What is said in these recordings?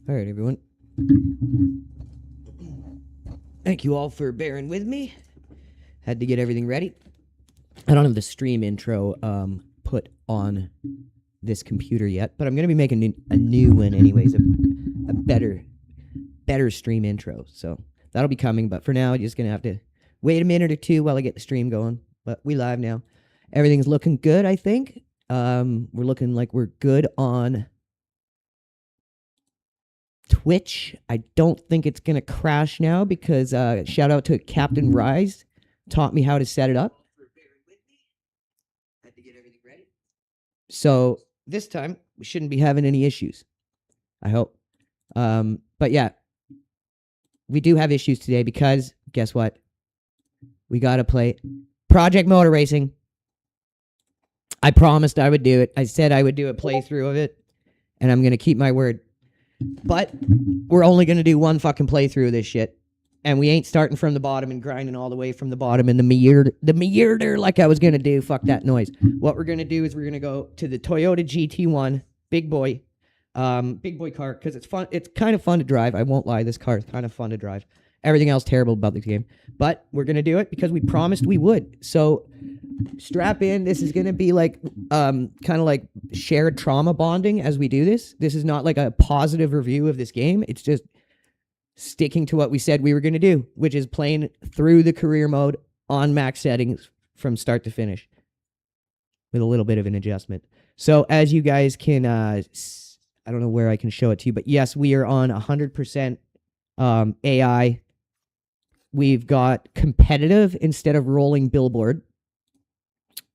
All right, everyone. Thank you all for bearing with me. Had to get everything ready. I don't have the stream intro put on this computer yet, but I'm going to be making a new one anyways, a better stream intro. So that'll be coming, but for now, I'm just going to have to wait a minute or two while I get the stream going. But we live now. Everything's looking good, I think. We're looking like we're good on Twitch. I don't think it's going to crash now because shout out to Captain Ryze. Taught me how to set it up. Had to get everything ready. So this time we shouldn't be having any issues. I hope. But yeah, we do have issues today because guess what? We got to play Project Motor Racing. I promised I would do it. I said I would do a playthrough of it, and I'm going to keep my word. But we're only going to do one fucking playthrough of this shit. And we ain't starting from the bottom and grinding all the way from the bottom in the meander like I was going to do. Fuck that noise. What we're going to do is we're going to go to the Toyota GT-1, big boy car, because it's fun. It's kind of fun to drive. I won't lie. This car is kind of fun to drive. Everything else terrible about this game. But we're going to do it because we promised we would. So strap in. This is going to be like kind of like shared trauma bonding as we do this. This is not like a positive review of this game. It's just sticking to what we said we were going to do, which is playing through the career mode on max settings from start to finish with a little bit of an adjustment. So as you guys can, I don't know where I can show it to you, but yes, we are on 100% AI. We've got competitive instead of rolling billboard.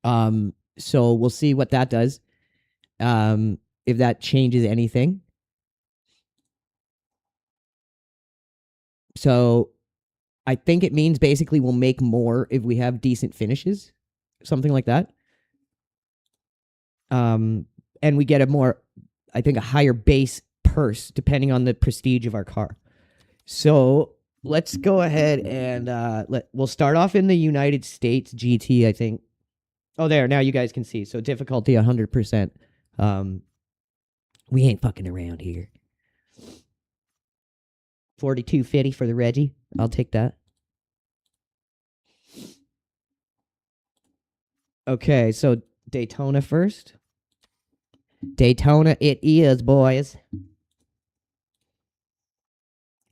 So we'll see what that does. If that changes anything. So I think it means basically we'll make more if we have decent finishes, something like that. And we get a higher base purse depending on the prestige of our car. So let's go ahead and we'll start off in the United States GT, I think. Oh, there, now you guys can see. So difficulty 100%. We ain't fucking around here. 4250 for the Reggie. I'll take that. Okay, so Daytona first. Daytona it is, boys.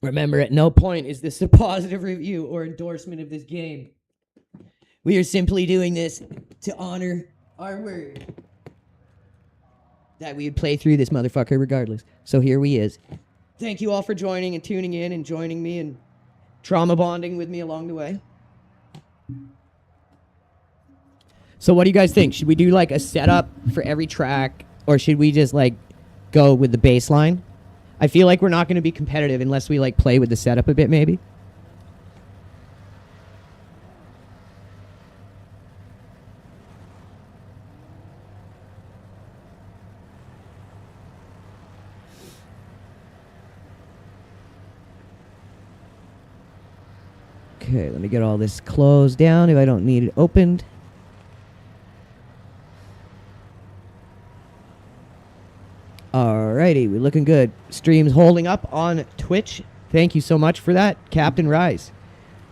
Remember, at no point is this a positive review or endorsement of this game. We are simply doing this to honor our word that we would play through this motherfucker regardless. So here we is. Thank you all for joining and tuning in and joining me and trauma bonding with me along the way. So what do you guys think? Should we do like a setup for every track, or should we just like go with the baseline? I feel like we're not going to be competitive unless we like play with the setup a bit maybe. Okay, let me get all this closed down if I don't need it opened. Alrighty, we're looking good. Stream's holding up on Twitch. Thank you so much for that, Captain Ryze.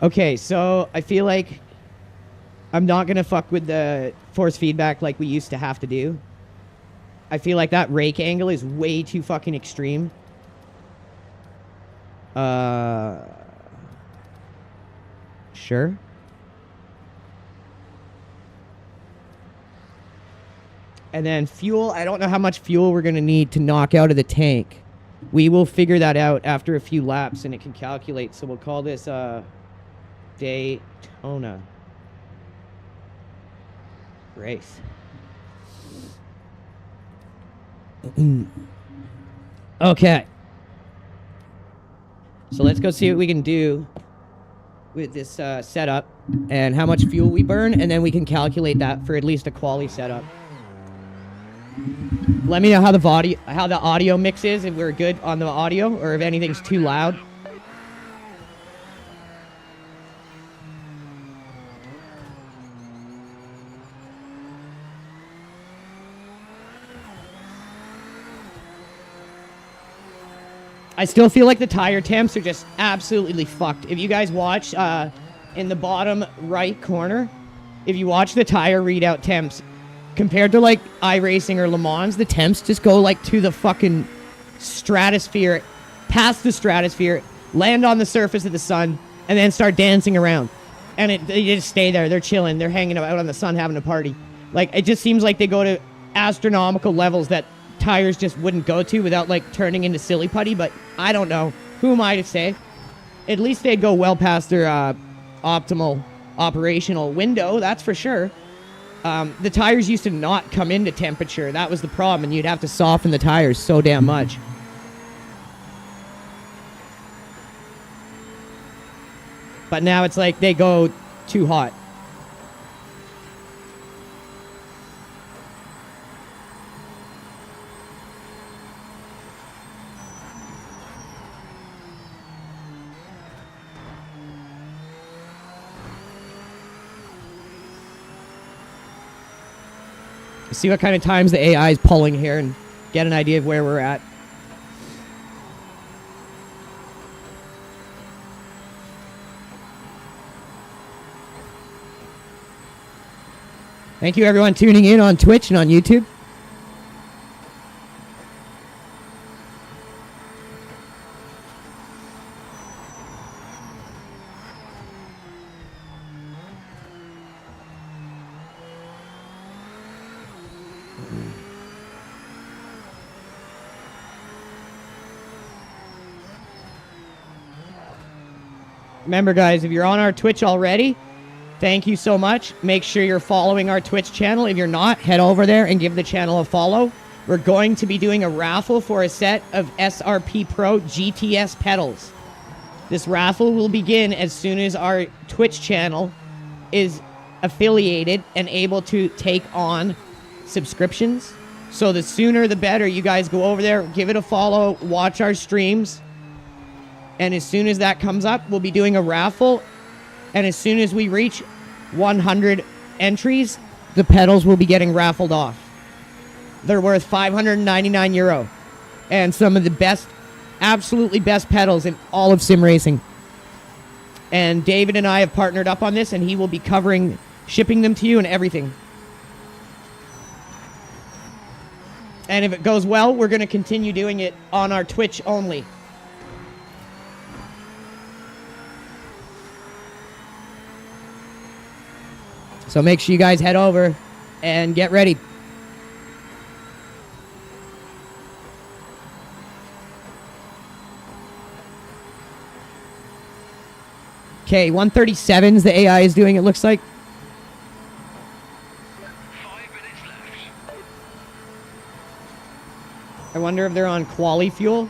Okay, so I feel like I'm not going to fuck with the force feedback like we used to have to do. I feel like that rake angle is way too fucking extreme. Sure. And then fuel, I don't know how much fuel we're going to need to knock out of the tank. We will figure that out after a few laps and it can calculate. So we'll call this Daytona race. Okay. So let's go see what we can do with this setup and how much fuel we burn, and then we can calculate that for at least a quali setup. Let me know how the audio mix is, if we're good on the audio or if anything's too loud. I still feel like the tire temps are just absolutely fucked. If you guys watch in the bottom right corner, if you watch the tire readout temps, compared to like iRacing or Le Mans, the temps just go like to the fucking stratosphere, past the stratosphere, land on the surface of the sun, and then start dancing around. And they just stay there. They're chilling. They're hanging out on the sun having a party. Like, it just seems like they go to astronomical levels that tires just wouldn't go to without like turning into silly putty. But I don't know. Who am I to say? At least they'd go well past their optimal operational window, that's for sure. The tires used to not come into temperature. That was the problem, and you'd have to soften the tires so damn much. But now it's like they go too hot. See what kind of times the AI is pulling here and get an idea of where we're at. Thank you everyone tuning in on Twitch and on YouTube. Remember, guys, if you're on our Twitch already, thank you so much. Make sure you're following our Twitch channel. If you're not, head over there and give the channel a follow. We're going to be doing a raffle for a set of SRP-PRO GTS pedals. This raffle will begin as soon as our Twitch channel is affiliated and able to take on subscriptions. So the sooner the better. You guys go over there, give it a follow, watch our streams. And as soon as that comes up, we'll be doing a raffle. And as soon as we reach 100 entries, the pedals will be getting raffled off. They're worth 599 euro. And some of the best, absolutely best pedals in all of sim racing. And David and I have partnered up on this, and he will be covering, shipping them to you and everything. And if it goes well, we're going to continue doing it on our Twitch only. So make sure you guys head over and get ready. Okay, 137's the AI is doing, it looks like. 5 minutes left. I wonder if they're on quali fuel.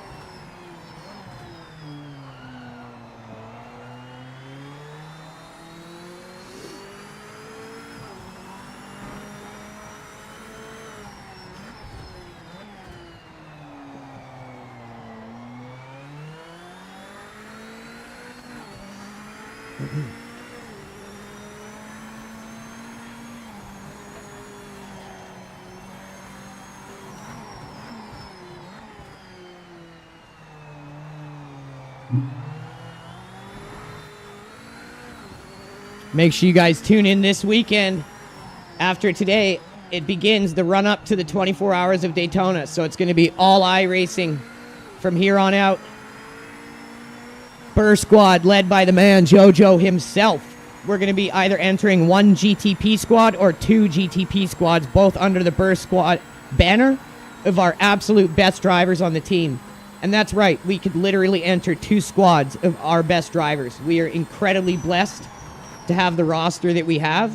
Make sure you guys tune in this weekend. After today, it begins the run-up to the 24 Hours of Daytona. So it's going to be all iRacing from here on out. Burr Squad, led by the man JoJo himself. We're going to be either entering one GTP squad or two GTP squads, both under the Burr Squad banner of our absolute best drivers on the team. And that's right, we could literally enter two squads of our best drivers. We are incredibly blessed to have the roster that we have.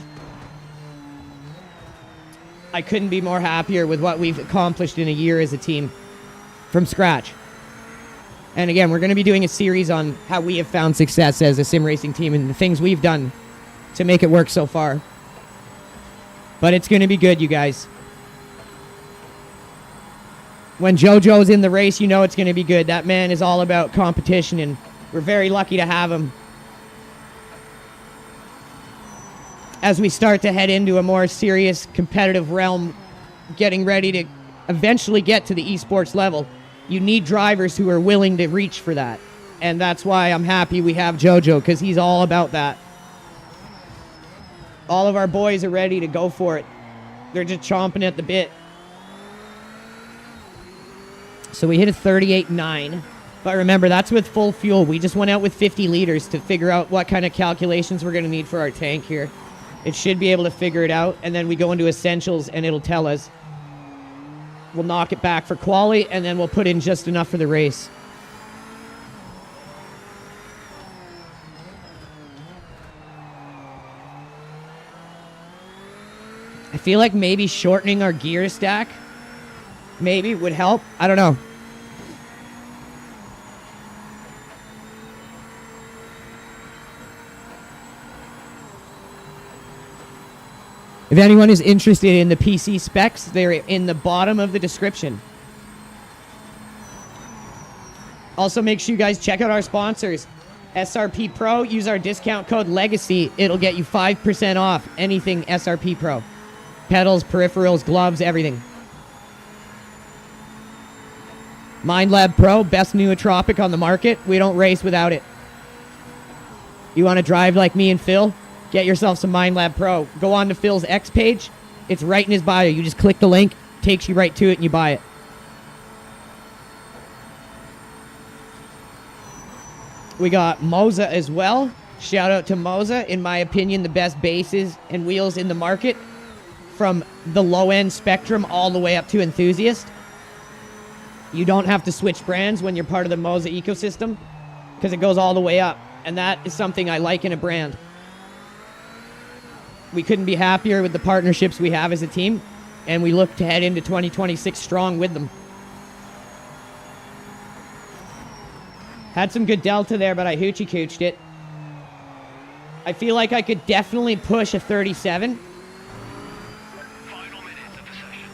I couldn't be more happier with what we've accomplished in a year as a team from scratch. And again, we're going to be doing a series on how we have found success as a sim racing team and the things we've done to make it work so far. But it's going to be good, you guys. When JoJo's in the race, you know it's going to be good. That man is all about competition, and we're very lucky to have him. As we start to head into a more serious competitive realm, getting ready to eventually get to the esports level. You need drivers who are willing to reach for that. And that's why I'm happy we have JoJo, because he's all about that. All of our boys are ready to go for it. They're just chomping at the bit. So we hit a 38.9. But remember, that's with full fuel. We just went out with 50 liters to figure out what kind of calculations we're going to need for our tank here. It should be able to figure it out. And then we go into essentials and it'll tell us. We'll knock it back for quali, and then we'll put in just enough for the race. I feel like maybe shortening our gear stack maybe would help. I don't know. If anyone is interested in the PC specs, they're in the bottom of the description. Also, make sure you guys check out our sponsors. SRP-PRO, use our discount code LEGACY. It'll get you 5% off anything SRP-PRO. Pedals, peripherals, gloves, everything. MindLab Pro, best nootropic on the market. We don't race without it. You want to drive like me and Phil? Get yourself some MindLab Pro. Go on to Phil's X page. It's right in his bio. You just click the link, takes you right to it, and you buy it. We got Moza as well. Shout out to Moza. In my opinion, the best bases and wheels in the market. From the low-end Spectrum all the way up to Enthusiast. You don't have to switch brands when you're part of the Moza ecosystem, because it goes all the way up. And that is something I like in a brand. We couldn't be happier with the partnerships we have as a team, and we look to head into 2026 strong with them. Had some good delta there, but I hoochie-cooched it. I feel like I could definitely push a 37. Final minutes of the session.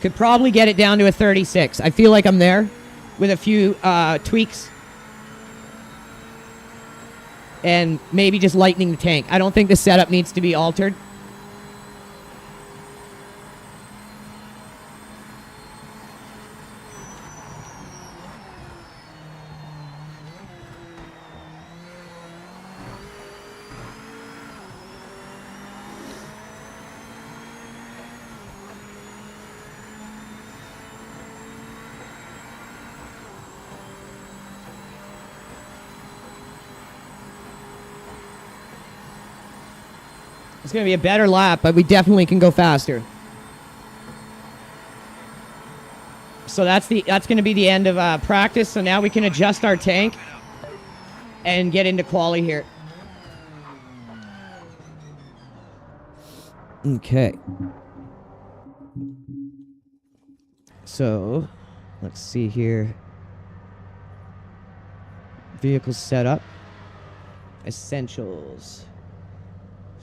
Could probably get it down to a 36. I feel like I'm there with a few tweaks. And maybe just lightening the tank. I don't think the setup needs to be altered. It's going to be a better lap, but we definitely can go faster. So that's going to be the end of practice. So now we can adjust our tank and get into quali here. Okay. So let's see here. Vehicle setup. Essentials.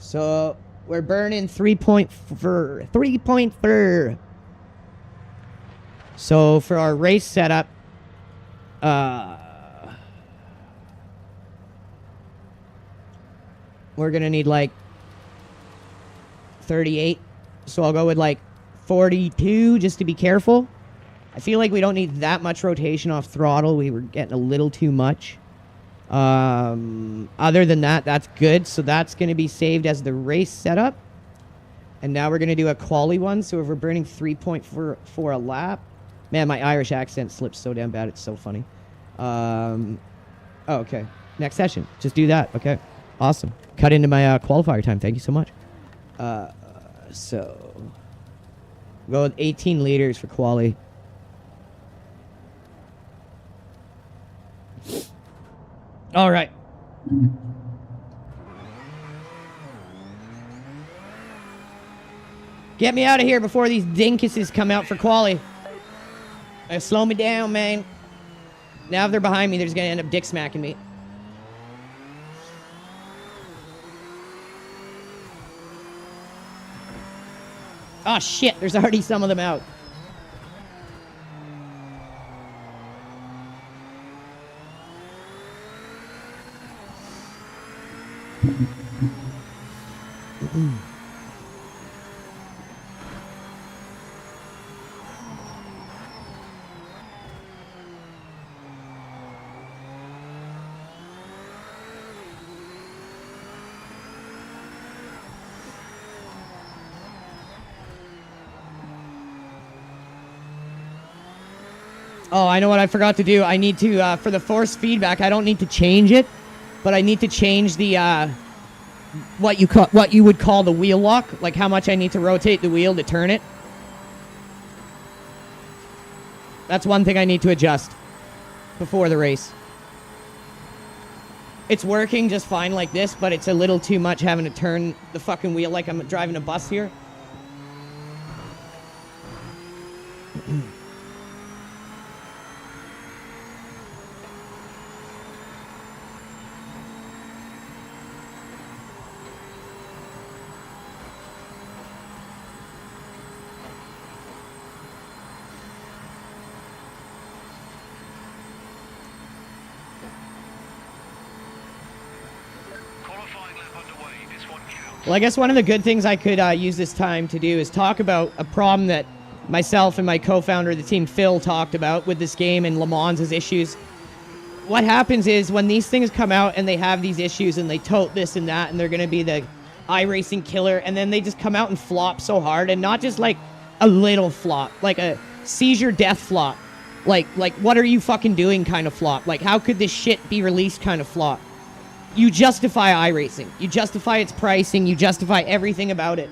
So we're burning 3.4. So for our race setup, we're gonna need like 38. So I'll go with like 42 just to be careful. I feel like we don't need that much rotation off throttle. We were getting a little too much. Other than that, that's good. So that's going to be saved as the race setup. And now we're going to do a quali one. So if we're burning 3.4 a lap. Man, my Irish accent slips so damn bad. It's so funny. Oh, okay. Next session. Just do that. Okay. Awesome. Cut into my qualifier time. Thank you so much. So go with 18 liters for quali. All right. Get me out of here before these dinkuses come out for quali. Slow me down, man. Now if they're behind me, they're just going to end up dick smacking me. Oh, shit. There's already some of them out. Oh, I know what I forgot to do. I need to, for the force feedback, I don't need to change it, but I need to change the, what you would call the wheel lock, like how much I need to rotate the wheel to turn it. That's one thing I need to adjust before the race. It's working just fine like this, but it's a little too much having to turn the fucking wheel like I'm driving a bus here. Qualifying lap underway. This one counts. Well, I guess one of the good things I could use this time to do is talk about a problem that myself and my co-founder of the team, Phil, talked about with this game and Le Mans' issues. What happens is when these things come out and they have these issues and they tote this and that and they're going to be the iRacing killer, and then they just come out and flop so hard, and not just like a little flop, like a seizure death flop. Like what are you fucking doing kind of flop. Like, how could this shit be released kind of flop. You justify iRacing. You justify its pricing. You justify everything about it.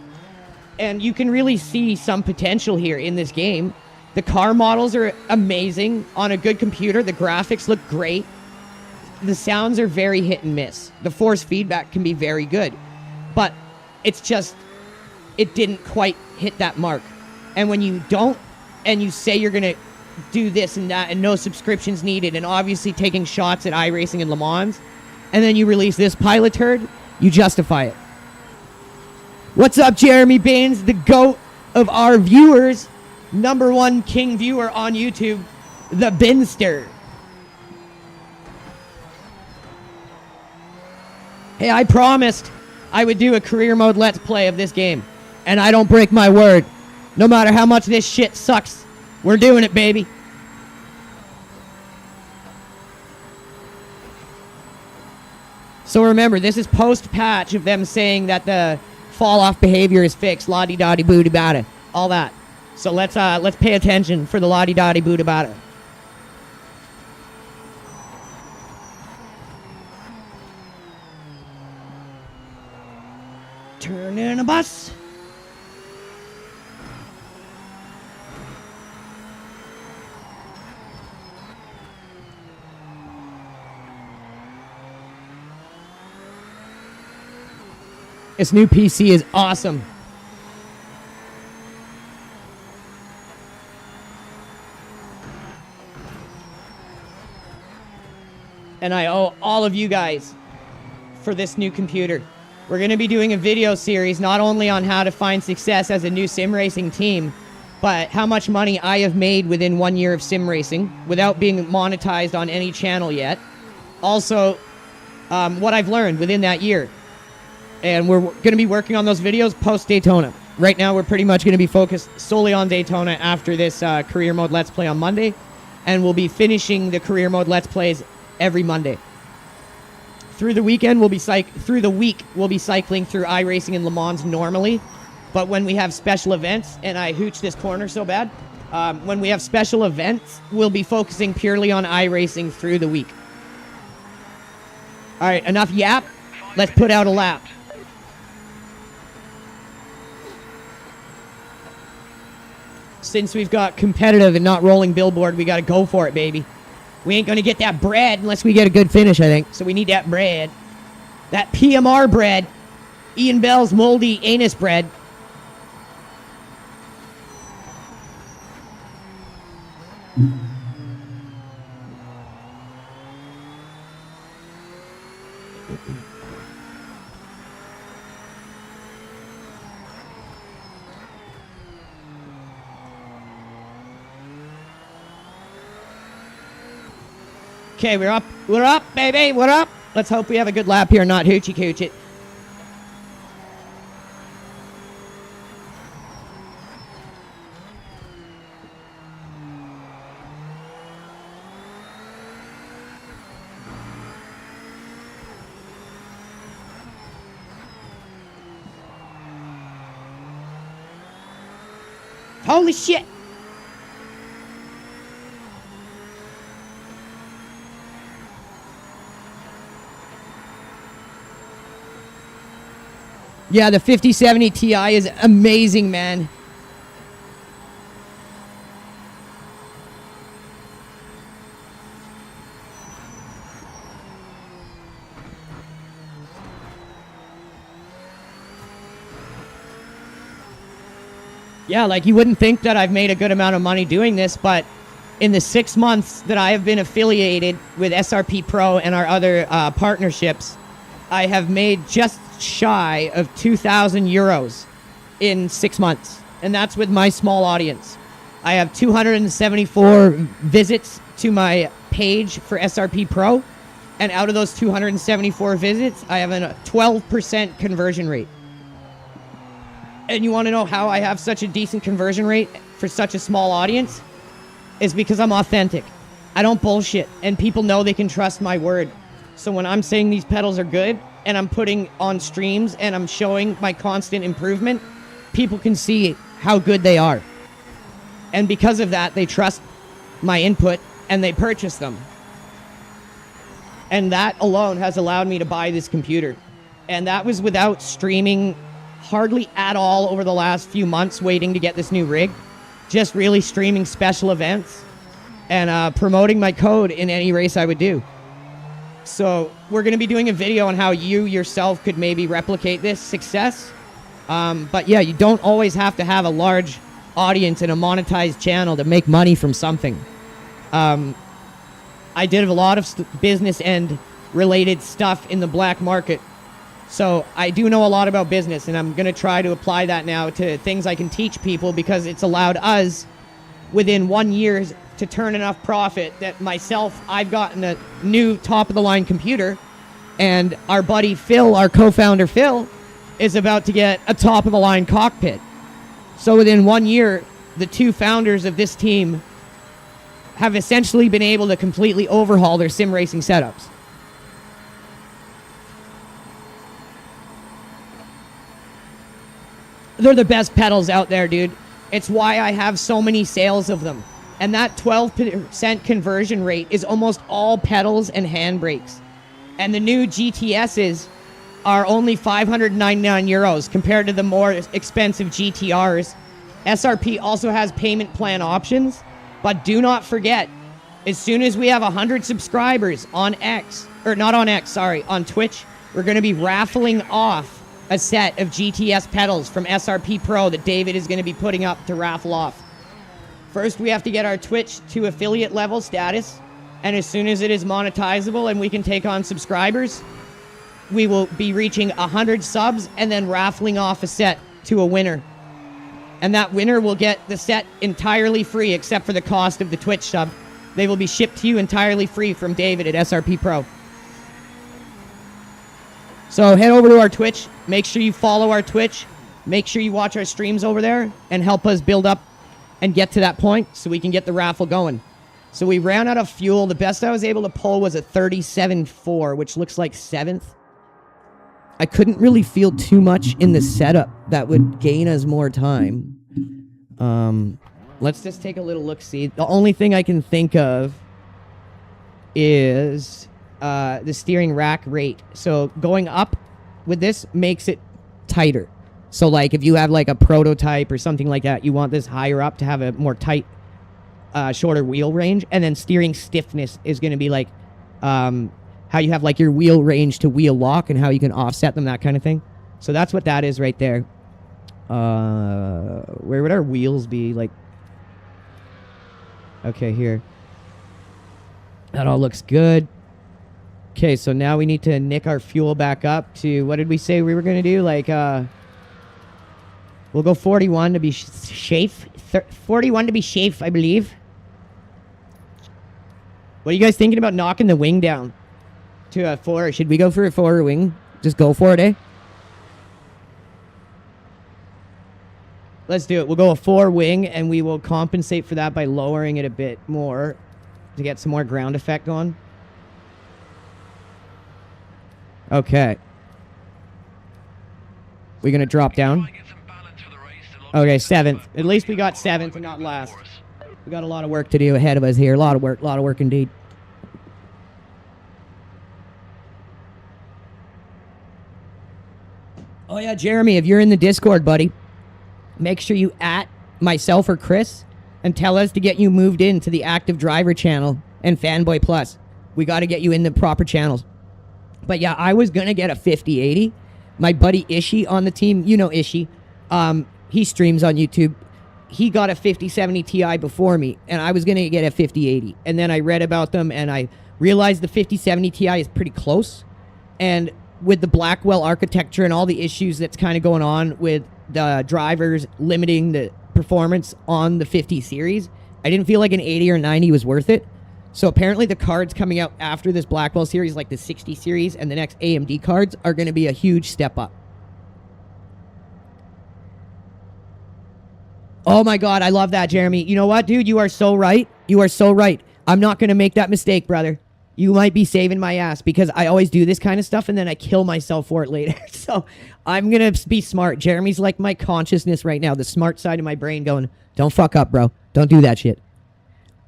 And you can really see some potential here in this game. The car models are amazing on a good computer. The graphics look great. The sounds are very hit and miss. The force feedback can be very good. But it's just, it didn't quite hit that mark. And when you don't, and you say you're going to do this and that, and no subscriptions needed, and obviously taking shots at iRacing and Le Mans, and then you release this pilot turd, you justify it. What's up, Jeremy Baines, the GOAT of our viewers, #1 king viewer on YouTube, the Binster. Hey, I promised I would do a career mode let's play of this game, and I don't break my word. No matter how much this shit sucks, we're doing it, baby. So remember, this is post-patch of them saying that the fall-off behavior is fixed, la-di-da-di-boo-di-bada, all that. So let's pay attention for the la-di-da-di-boo-di-bada. Turn in a bus. This new PC is awesome. And I owe all of you guys for this new computer. We're going to be doing a video series not only on how to find success as a new sim racing team, but how much money I have made within 1 year of sim racing without being monetized on any channel yet. Also, what I've learned within that year. And we're going to be working on those videos post-Daytona. Right now, we're pretty much going to be focused solely on Daytona after this career mode Let's Play on Monday. And we'll be finishing the career mode Let's Plays every Monday. Through the weekend, we'll be through the week, we'll be cycling through iRacing and Le Mans normally. But when we have special events, and I hooch this corner so bad, when we have special events, we'll be focusing purely on iRacing through the week. All right, enough yap. Let's put out a lap. Since we've got competitive and not rolling billboard, we got to go for it, baby. We ain't going to get that bread unless we get a good finish, I think. So we need that bread. That PMR bread. Ian Bell's moldy anus bread. Okay, we're up, baby, we're up. Let's hope we have a good lap here, not hoochie cooch it. Holy shit. Yeah, the 5070 Ti is amazing, man. Yeah, like you wouldn't think that I've made a good amount of money doing this, but in the 6 months that I have been affiliated with SRP-PRO and our other partnerships, I have made just shy of 2,000 euros in 6 months. And that's with my small audience. I have 274 visits to my page for SRP-PRO. And out of those 274 visits, I have a 12% conversion rate. And you want to know how I have such a decent conversion rate for such a small audience? Is because I'm authentic. I don't bullshit, and people know they can trust my word. So when I'm saying these pedals are good, and I'm putting on streams, and I'm showing my constant improvement, people can see how good they are. And because of that, they trust my input, and they purchase them. And that alone has allowed me to buy this computer. And that was without streaming hardly at all over the last few months waiting to get this new rig. Just really streaming special events and promoting my code in any race I would do. So we're going to be doing a video on how you yourself could maybe replicate this success. But yeah, you don't always have to have a large audience and a monetized channel to make money from something. I did a lot of business and related stuff in the black market. So I do know a lot about business, and I'm going to try to apply that now to things I can teach people, because it's allowed us within 1 year to turn enough profit that myself, I've gotten a new top-of-the-line computer, and our buddy Phil, our co-founder Phil, is about to get a top-of-the-line cockpit. So within 1 year, the two founders of this team have essentially been able to completely overhaul their sim racing setups. They're the best pedals out there, dude. It's why I have so many sales of them. And that 12% conversion rate is almost all pedals and handbrakes. And the new GTSs are only 599 euros compared to the more expensive GTRs. SRP also has payment plan options, but do not forget, as soon as we have 100 subscribers on on Twitch, we're going to be raffling off a set of GTS pedals from SRP-PRO that David is going to be putting up to raffle off. First, we have to get our Twitch to affiliate level status, and as soon as it is monetizable and we can take on subscribers, we will be reaching 100 subs and then raffling off a set to a winner. And that winner will get the set entirely free except for the cost of the Twitch sub. They will be shipped to you entirely free from David at SRP-PRO. So head over to our Twitch, make sure you follow our Twitch, make sure you watch our streams over there, and help us build up and get to that point so we can get the raffle going. So we ran out of fuel. The best I was able to pull was a 37.4, which looks like 7th. I couldn't really feel too much in the setup that would gain us more time. Let's just take a little look-see. The only thing I can think of is the steering rack rate. So going up with this makes it tighter. So like if you have like a prototype or something like that, you want this higher up to have a more tight, shorter wheel range. And then steering stiffness is going to be like how you have like your wheel range to wheel lock and how you can offset them, that kind of thing. So that's what that is right there. Where would our wheels be? Like, okay, here. That all looks good. Okay, so now we need to nick our fuel back up to, what did we say we were going to do? Like, we'll go 41 to be safe. 41 to be safe, I believe. What are you guys thinking about knocking the wing down to a 4? Should we go for a 4 wing? Just go for it, eh? Let's do it. We'll go a 4 wing, and we will compensate for that by lowering it a bit more to get some more ground effect on. Okay. We're going to drop down. Okay, 7th. At least we got 7th and not last. We got a lot of work to do ahead of us here. A lot of work indeed. Oh yeah, Jeremy, if you're in the Discord, buddy, make sure you at myself or Chris and tell us to get you moved into the active driver channel and Fanboy Plus. We got to get you in the proper channels. But yeah, I was going to get a 5080. My buddy Ishi on the team, you know Ishi, he streams on YouTube. He got a 5070 Ti before me, and I was going to get a 5080. And then I read about them, and I realized the 5070 Ti is pretty close. And with the Blackwell architecture and all the issues that's kind of going on with the drivers limiting the performance on the 50 series, I didn't feel like an 80 or 90 was worth it. So apparently the cards coming out after this Blackwell series, like the 60 series and the next AMD cards, are going to be a huge step up. Oh my God, I love that, Jeremy. You know what, dude? You are so right. You are so right. I'm not going to make that mistake, brother. You might be saving my ass because I always do this kind of stuff and then I kill myself for it later. So I'm going to be smart. Jeremy's like my consciousness right now, the smart side of my brain going, don't fuck up, bro. Don't do that shit.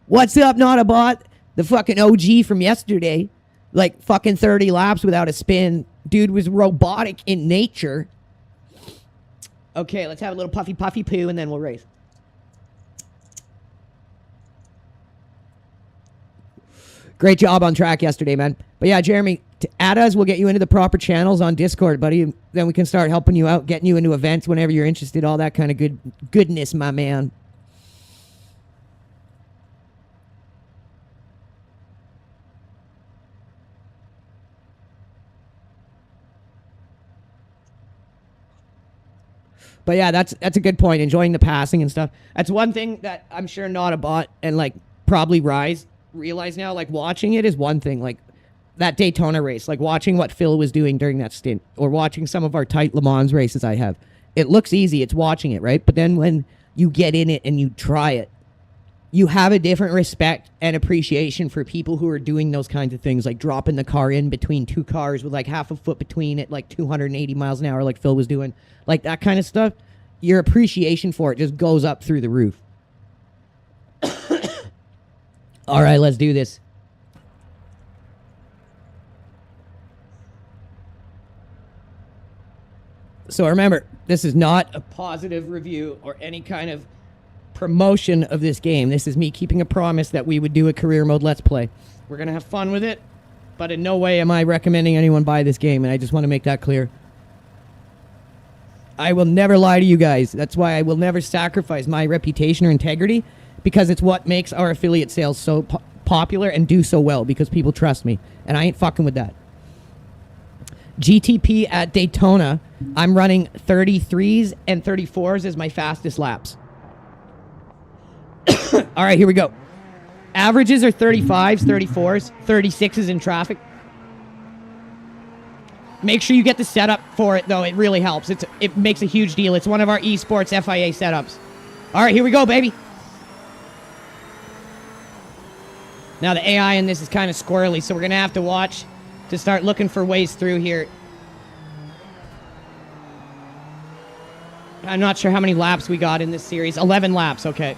What's up, not a bot? The fucking OG from yesterday, like fucking 30 laps without a spin. Dude was robotic in nature. Okay, let's have a little puffy poo and then we'll race. Great job on track yesterday, man. But yeah, Jeremy, add us. We'll get you into the proper channels on Discord, buddy. Then we can start helping you out, getting you into events whenever you're interested, all that kind of goodness, my man. But yeah, that's a good point. Enjoying the passing and stuff. That's one thing that I'm sure not a bot and like probably Ryze realize now. Like watching it is one thing. Like that Daytona race, like watching what Phil was doing during that stint, or watching some of our tight Le Mans races I have. It looks easy. It's watching it, right? But then when you get in it and you try it, you have a different respect and appreciation for people who are doing those kinds of things, like dropping the car in between two cars with like half a foot between it, like 280 miles an hour, like Phil was doing, like that kind of stuff. Your appreciation for it just goes up through the roof. All right, let's do this. So remember, this is not a positive review or any kind of promotion of this game. This is me keeping a promise that we would do a career mode Let's Play. We're going to have fun with it, but in no way am I recommending anyone buy this game, and I just want to make that clear. I will never lie to you guys. That's why I will never sacrifice my reputation or integrity, because it's what makes our affiliate sales so popular and do so well, because people trust me, and I ain't fucking with that. GTP at Daytona, I'm running 33s and 34s as my fastest laps. All right, here we go. Averages are 35s, 34s, 36s in traffic. Make sure you get the setup for it, though. It really helps. It makes a huge deal. It's one of our esports FIA setups. All right, here we go, baby. Now, the AI in this is kind of squirrely, so we're going to have to watch to start looking for ways through here. I'm not sure how many laps we got in this series. 11 laps, okay.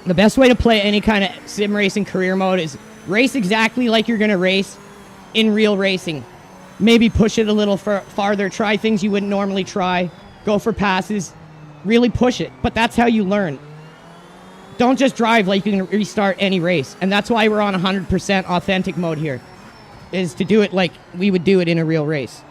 The best way to play any kind of sim racing career mode is race exactly like you're going to race in real racing. Maybe push it a little farther, try things you wouldn't normally try, go for passes, really push it. But that's how you learn. Don't just drive like you can restart any race. And that's why we're on 100% authentic mode here, is to do it like we would do it in a real race.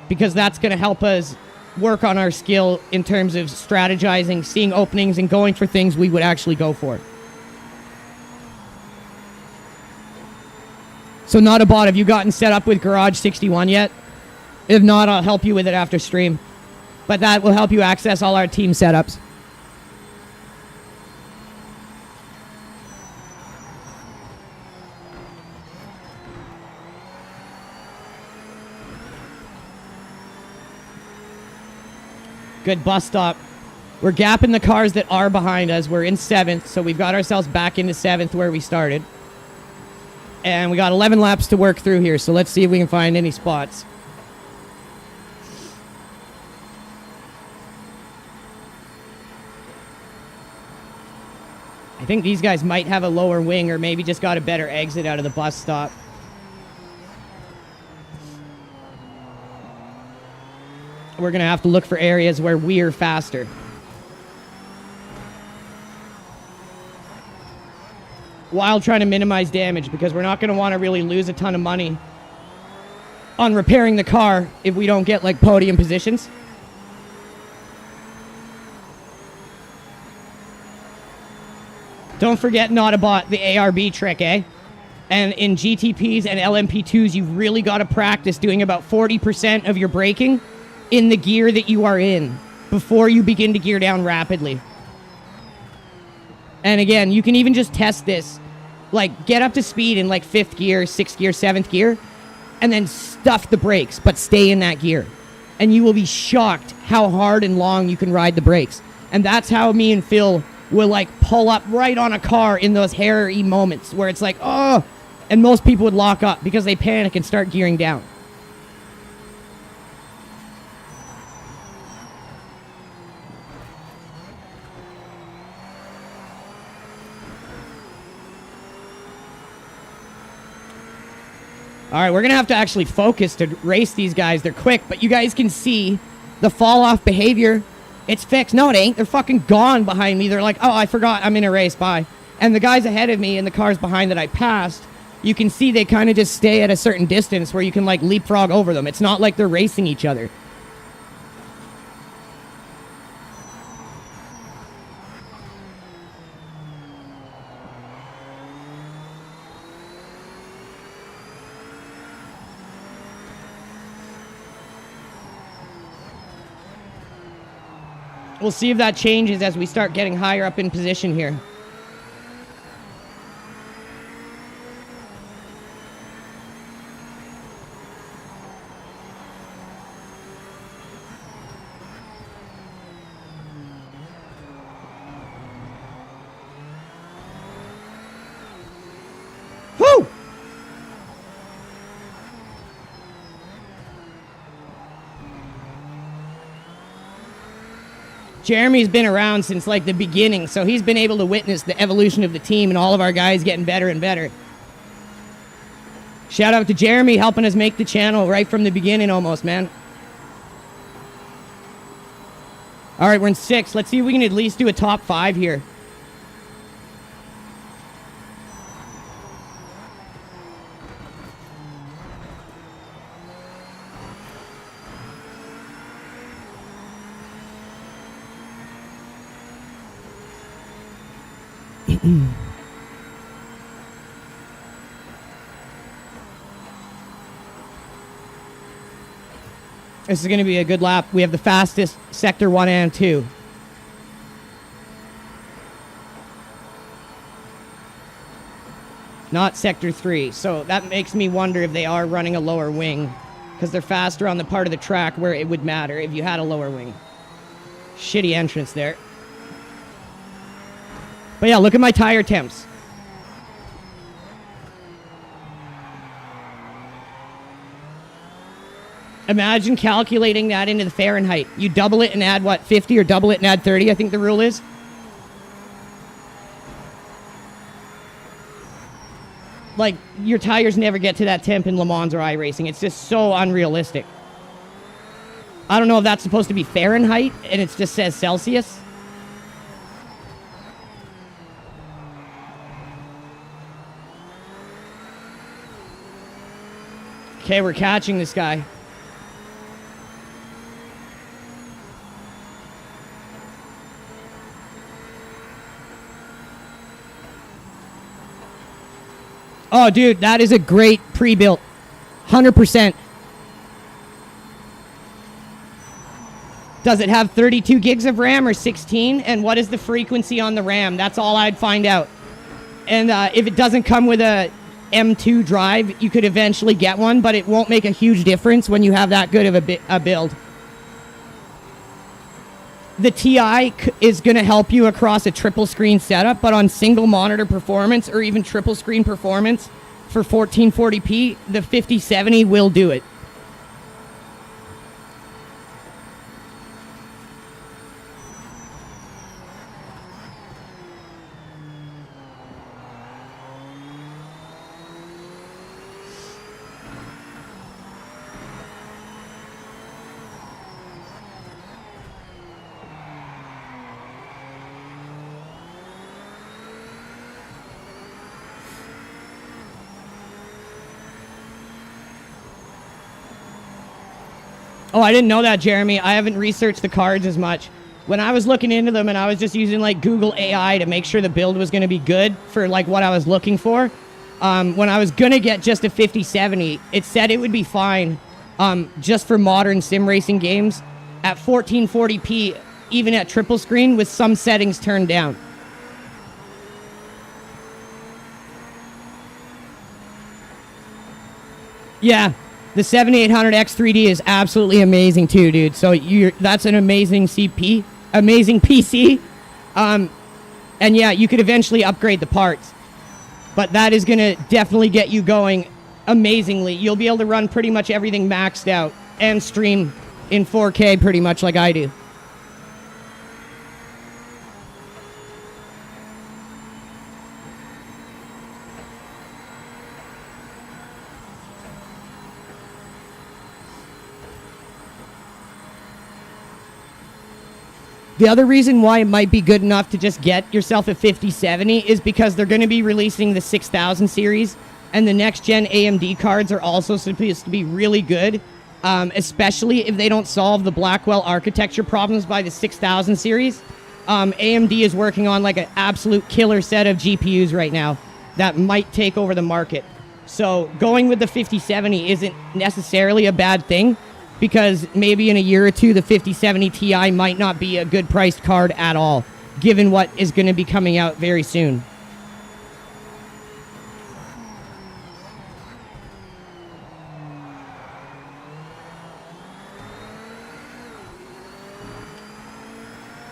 Because that's going to help us work on our skill in terms of strategizing, seeing openings, and going for things we would actually go for. So not a bot, have you gotten set up with Garage 61 yet? If not, I'll help you with it after stream. But that will help you access all our team setups. Good bus stop. We're gapping the cars that are behind us. We're in 7th, so we've got ourselves back into 7th where we started. And we got 11 laps to work through here, so let's see if we can find any spots. I think these guys might have a lower wing or maybe just got a better exit out of the bus stop. We're going to have to look for areas where we're faster. While trying to minimize damage, because we're not going to want to really lose a ton of money on repairing the car if we don't get like podium positions. Don't forget Not-A-Bot, the ARB trick, eh? And in GTPs and LMP2s, you've really got to practice doing about 40% of your braking in the gear that you are in before you begin to gear down rapidly. And again, you can even just test this. Like, get up to speed in like 5th gear, 6th gear, 7th gear, and then stuff the brakes, but stay in that gear. And you will be shocked how hard and long you can ride the brakes. And that's how me and Phil will like pull up right on a car in those hairy moments where it's like, oh, and most people would lock up because they panic and start gearing down. All right, we're going to have to actually focus to race these guys. They're quick, but you guys can see the fall-off behavior. It's fixed. No, it ain't. They're fucking gone behind me. They're like, oh, I forgot. I'm in a race. Bye. And the guys ahead of me and the cars behind that I passed, you can see they kind of just stay at a certain distance where you can, like, leapfrog over them. It's not like they're racing each other. We'll see if that changes as we start getting higher up in position here. Woo! Jeremy's been around since like the beginning, so he's been able to witness the evolution of the team and all of our guys getting better and better. Shout out to Jeremy helping us make the channel right from the beginning almost, man. All right, we're in 6th. Let's see if we can at least do a top 5 here. This is going to be a good lap. We have the fastest Sector 1 and 2. Not Sector 3. So that makes me wonder if they are running a lower wing, because they're faster on the part of the track where it would matter if you had a lower wing. Shitty entrance there. But yeah, look at my tire temps. Imagine calculating that into the Fahrenheit. You double it and add, what, 50 or double it and add 30, I think the rule is. Like, your tires never get to that temp in Le Mans or iRacing. It's just so unrealistic. I don't know if that's supposed to be Fahrenheit and it just says Celsius. Okay, we're catching this guy. Oh, dude, that is a great pre-built. 100%. Does it have 32 gigs of RAM or 16? And what is the frequency on the RAM? That's all I'd find out. And if it doesn't come with a M2 drive, you could eventually get one, but it won't make a huge difference when you have that good of a build. The TI is going to help you across a triple screen setup, but on single monitor performance or even triple screen performance for 1440p, the 5070 will do it. Oh, I didn't know that, Jeremy. I haven't researched the cards as much. When I was looking into them and I was just using like Google AI to make sure the build was going to be good for like what I was looking for, when I was going to get just a 5070, it said it would be fine just for modern sim racing games at 1440p, even at triple screen with some settings turned down. Yeah, the 7800X3D is absolutely amazing too, dude. So that's an amazing amazing PC. And yeah, you could eventually upgrade the parts. But that is going to definitely get you going amazingly. You'll be able to run pretty much everything maxed out and stream in 4K pretty much like I do. The other reason why it might be good enough to just get yourself a 5070 is because they're going to be releasing the 6000 series, and the next gen AMD cards are also supposed to be really good, especially if they don't solve the Blackwell architecture problems by the 6000 series. AMD is working on like an absolute killer set of GPUs right now that might take over the market. So going with the 5070 isn't necessarily a bad thing, because maybe in a year or two, the 5070 Ti might not be a good priced card at all, given what is going to be coming out very soon.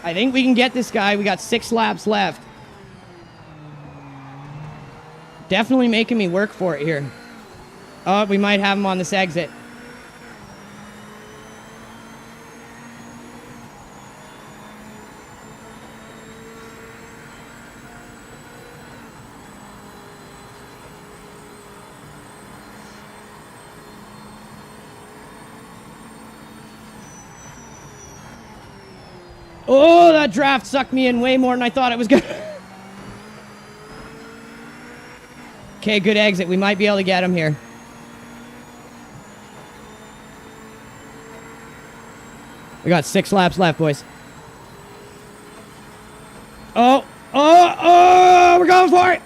I think we can get this guy. We got 6 laps left. Definitely making me work for it here. Oh, we might have him on this exit. Oh, that draft sucked me in way more than I thought it was going to. Okay, good exit. We might be able to get him here. We got 6 laps left, boys. Oh, we're going for it.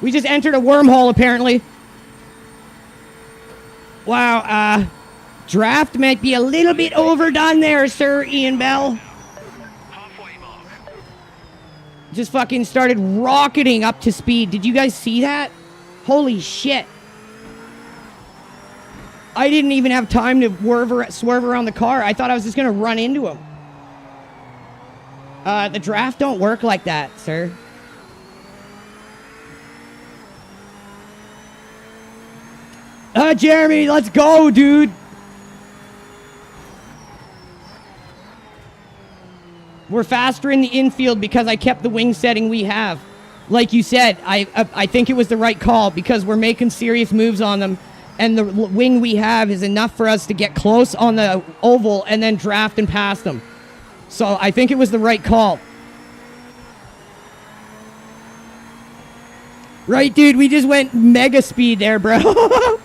We just entered a wormhole, apparently. Wow, draft might be a little bit overdone there, Sir Ian Bell. Just fucking started rocketing up to speed. Did you guys see that? Holy shit. I didn't even have time to swerve around the car. I thought I was just going to run into him. The draft don't work like that, sir. Jeremy, let's go, dude. We're faster in the infield because I kept the wing setting we have. Like you said, I think it was the right call because we're making serious moves on them, and the wing we have is enough for us to get close on the oval and then draft and pass them. So I think it was the right call. Right, dude? We just went mega speed there, bro.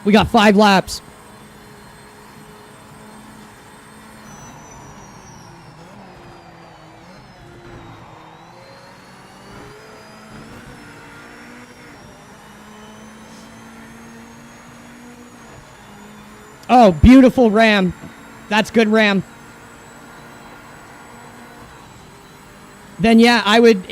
We got 5 laps. Oh, beautiful ram. That's good ram. Then yeah, I would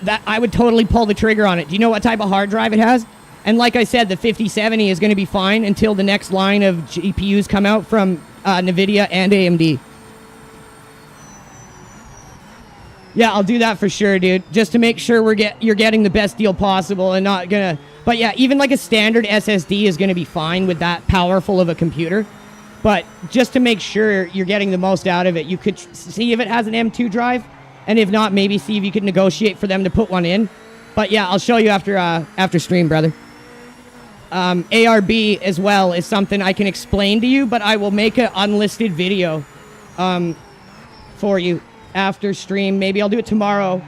I would totally pull the trigger on it. Do you know what type of hard drive it has? And like I said, the 5070 is going to be fine until the next line of GPUs come out from NVIDIA and AMD. Yeah, I'll do that for sure, dude. Just to make sure you're getting the best deal possible and not gonna... But yeah, even like a standard SSD is going to be fine with that powerful of a computer. But just to make sure you're getting the most out of it, you could see if it has an M2 drive. And if not, maybe see if you could negotiate for them to put one in. But yeah, I'll show you after stream, brother. ARB as well is something I can explain to you, but I will make an unlisted video for you after stream. Maybe I'll do it tomorrow,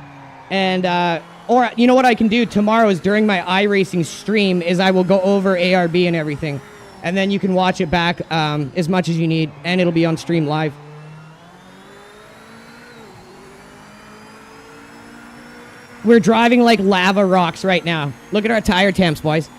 and Or, you know what I can do tomorrow is during my iRacing stream is I will go over ARB and everything. And then you can watch it back as much as you need. And it'll be on stream live. We're driving like lava rocks right now. Look at our tire temps, boys.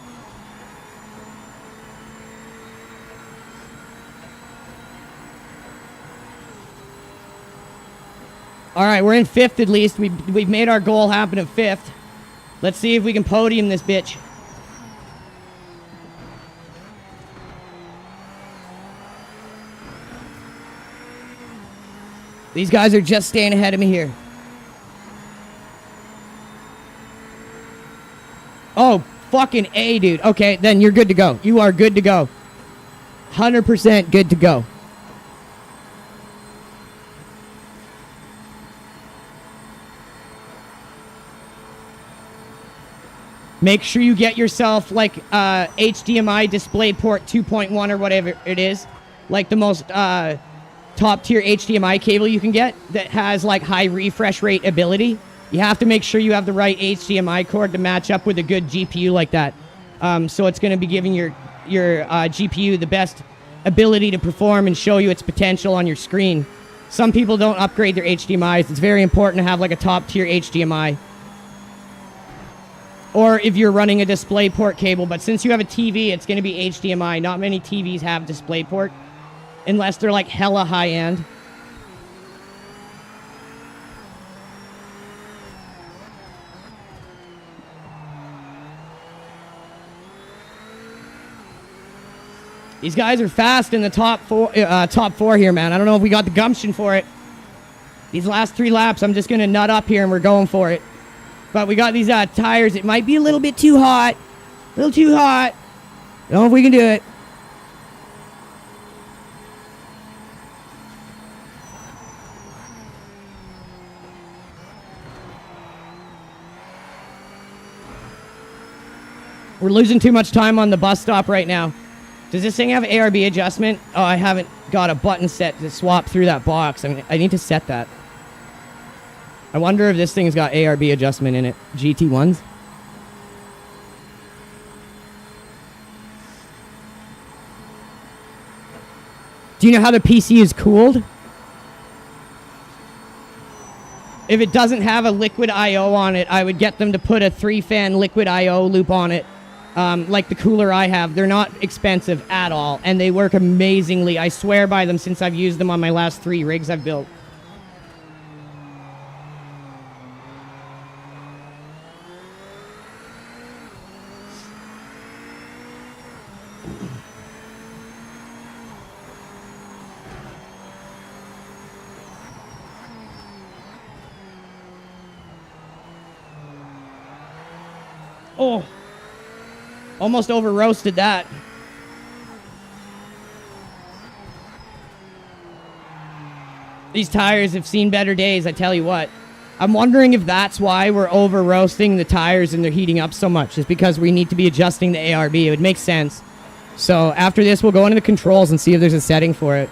All right, we're in 5th at least. We've made our goal happen at 5th. Let's see if we can podium this bitch. These guys are just staying ahead of me here. Oh, fucking A, dude. Okay, then you're good to go. You are good to go. 100% good to go. Make sure you get yourself like HDMI DisplayPort 2.1 or whatever it is. Like the most top tier HDMI cable you can get that has like high refresh rate ability. You have to make sure you have the right HDMI cord to match up with a good GPU like that. So it's going to be giving your GPU the best ability to perform and show you its potential on your screen. Some people don't upgrade their HDMIs. It's very important to have like a top tier HDMI. Or if you're running a DisplayPort cable, but since you have a TV, it's going to be HDMI. Not many TVs have DisplayPort, unless they're like hella high-end. These guys are fast in the top four here, man. I don't know if we got the gumption for it. These last 3 laps, I'm just going to nut up here and we're going for it. But we got these tires. It might be a little bit too hot. A little too hot. Don't know if we can do it. We're losing too much time on the bus stop right now. Does this thing have ARB adjustment? Oh, I haven't got a button set to swap through that box. I need to set that. I wonder if this thing's got ARB adjustment in it. GT-1s. Do you know how the PC is cooled? If it doesn't have a liquid I/O on it, I would get them to put a 3-fan liquid I/O loop on it. Like the cooler I have. They're not expensive at all. And they work amazingly. I swear by them since I've used them on my last 3 rigs I've built. Oh, almost over roasted that. These tires have seen better days, I tell you what. I'm wondering if that's why we're over roasting the tires and they're heating up so much. It's because we need to be adjusting the ARB. It would make sense. So after this, we'll go into the controls and see if there's a setting for it.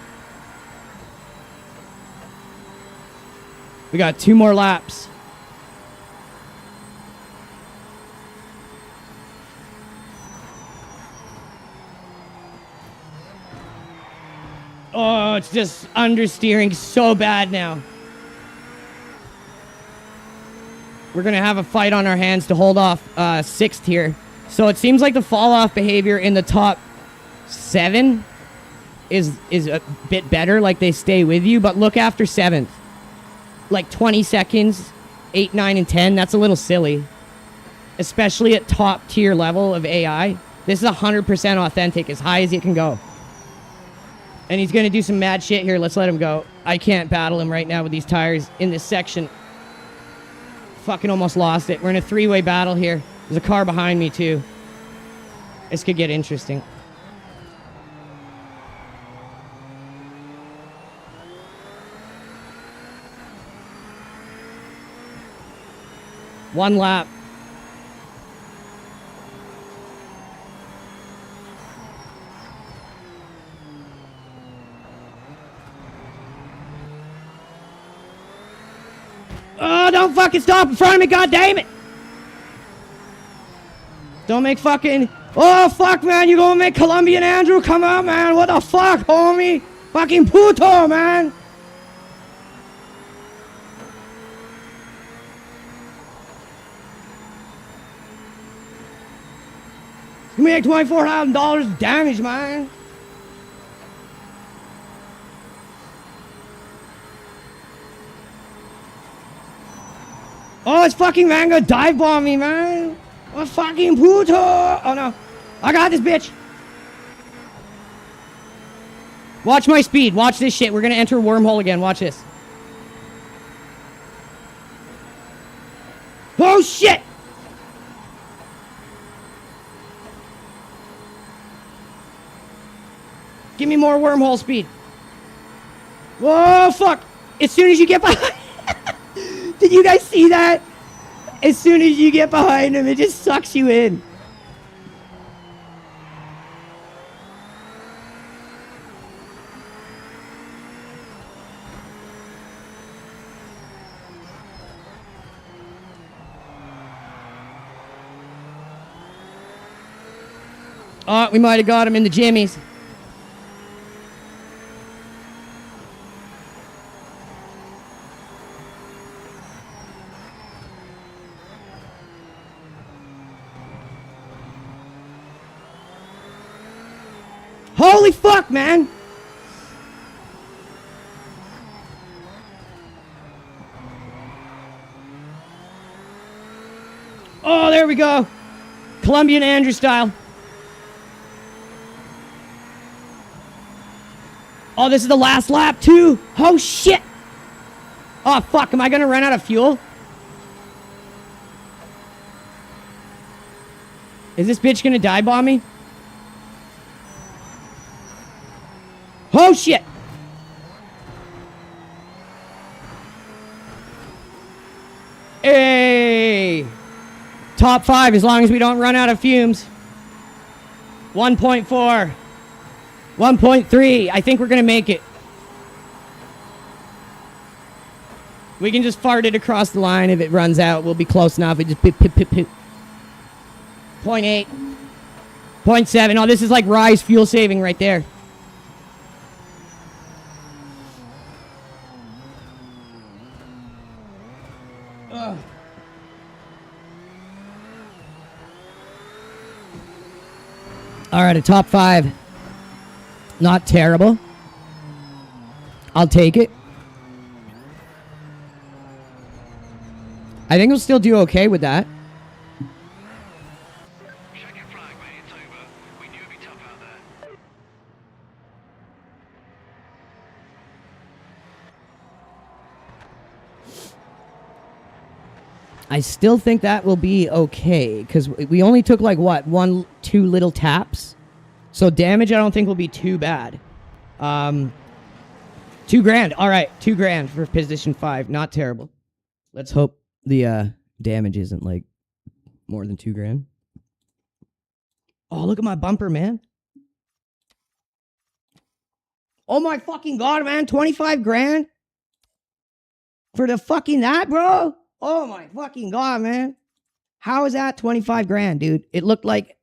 We got 2 more laps. Oh, it's just understeering so bad now. We're going to have a fight on our hands to hold off 6th here. So it seems like the fall-off behavior in the top 7 is a bit better. Like, they stay with you. But look after 7th. Like, 20 seconds, 8, 9, and 10. That's a little silly. Especially at top-tier level of AI. This is 100% authentic, as high as it can go. And he's going to do some mad shit here. Let's let him go. I can't battle him right now with these tires in this section. Fucking almost lost it. We're in a 3-way battle here. There's a car behind me, too. This could get interesting. One lap. Oh, don't fucking stop in front of me, goddammit! Don't make fucking... Oh, fuck, man. You gonna make Colombian Andrew come out, man. What the fuck, homie? Fucking puto, man. You make $24,000 damage, man. Oh, it's fucking Mango dive bomb me, man. What fucking puto? Oh no. I got this bitch. Watch my speed. Watch this shit. We're gonna enter a wormhole again. Watch this. Oh shit! Give me more wormhole speed. Whoa, fuck! As soon as you get behind... Did you guys see that? As soon as you get behind him, it just sucks you in. Oh, we might have got him in the jimmies. Holy fuck, man! Oh, there we go. Colombian Andrew style. Oh, this is the last lap, too. Oh, shit. Oh, fuck. Am I going to run out of fuel? Is this bitch going to dive bomb me? Oh, shit. Hey. Top 5 as long as we don't run out of fumes. 1.4. 1.3. I think we're going to make it. We can just fart it across the line. If it runs out, we'll be close enough. It just pip, pip, pip, pip. 0.8. 0.7. Oh, this is like Rise fuel saving right there. Ugh. All right, a top 5. Not terrible. I'll take it. I think we'll still do okay with that. Check your flag, mate. It's over. We knew it'd be tough out there. I still think that will be okay, because we only took like, what, 1, 2 little taps? So damage I don't think will be too bad. $2 grand. All right, $2 grand for position 5. Not terrible. Let's hope the damage isn't like more than $2 grand. Oh, look at my bumper, man. Oh my fucking god, man. 25 grand for the fucking that, bro. Oh my fucking god, man. How is that 25 grand, dude? It looked like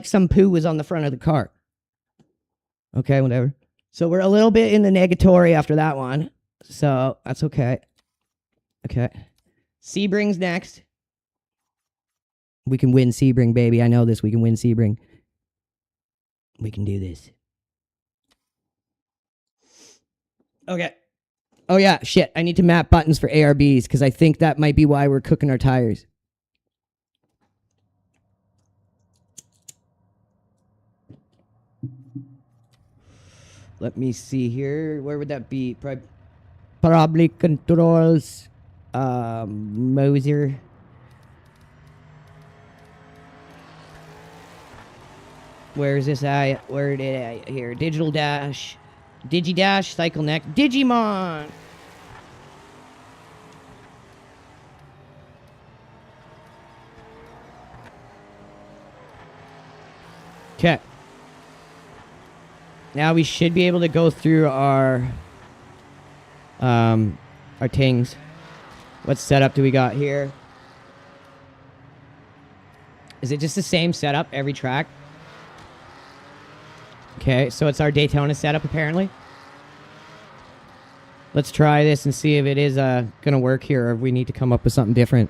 some poo was on the front of the car. Okay, whatever. So we're a little bit in the negatory after that one. So that's okay. Okay. Sebring's next. We can win Sebring, baby. I know this. We can win Sebring. We can do this. Okay. Oh, yeah. Shit. I need to map buttons for ARBs because I think that might be why we're cooking our tires. Let me see here. Where would that be? Probably controls. Moser. Where is this at? Where did I? Here. Digital Dash. Digidash. Cycle Next. Digimon. Okay. Now we should be able to go through our tings. What setup do we got here? Is it just the same setup every track? Okay, so it's our Daytona setup apparently. Let's try this and see if it is gonna work here or if we need to come up with something different.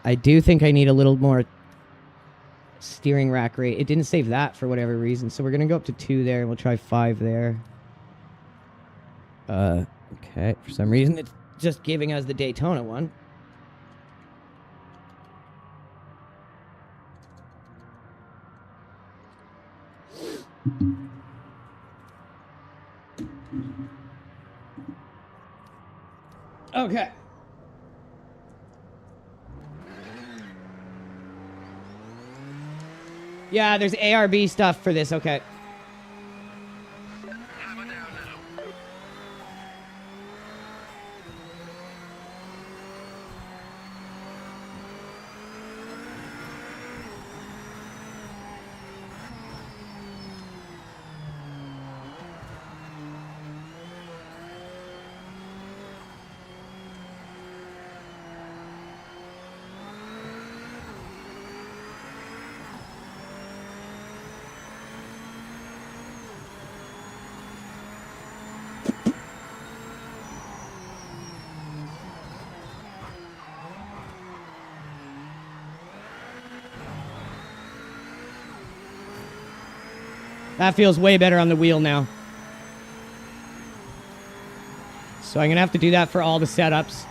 I do think I need a little more steering rack rate. It didn't save that for whatever reason, so we're gonna go up to 2 there and we'll try 5 there. Okay, for some reason it's just giving us the Daytona one. Okay. Yeah, there's ARB stuff for this, okay. Hammer down now. That feels way better on the wheel now. So I'm gonna have to do that for all the setups.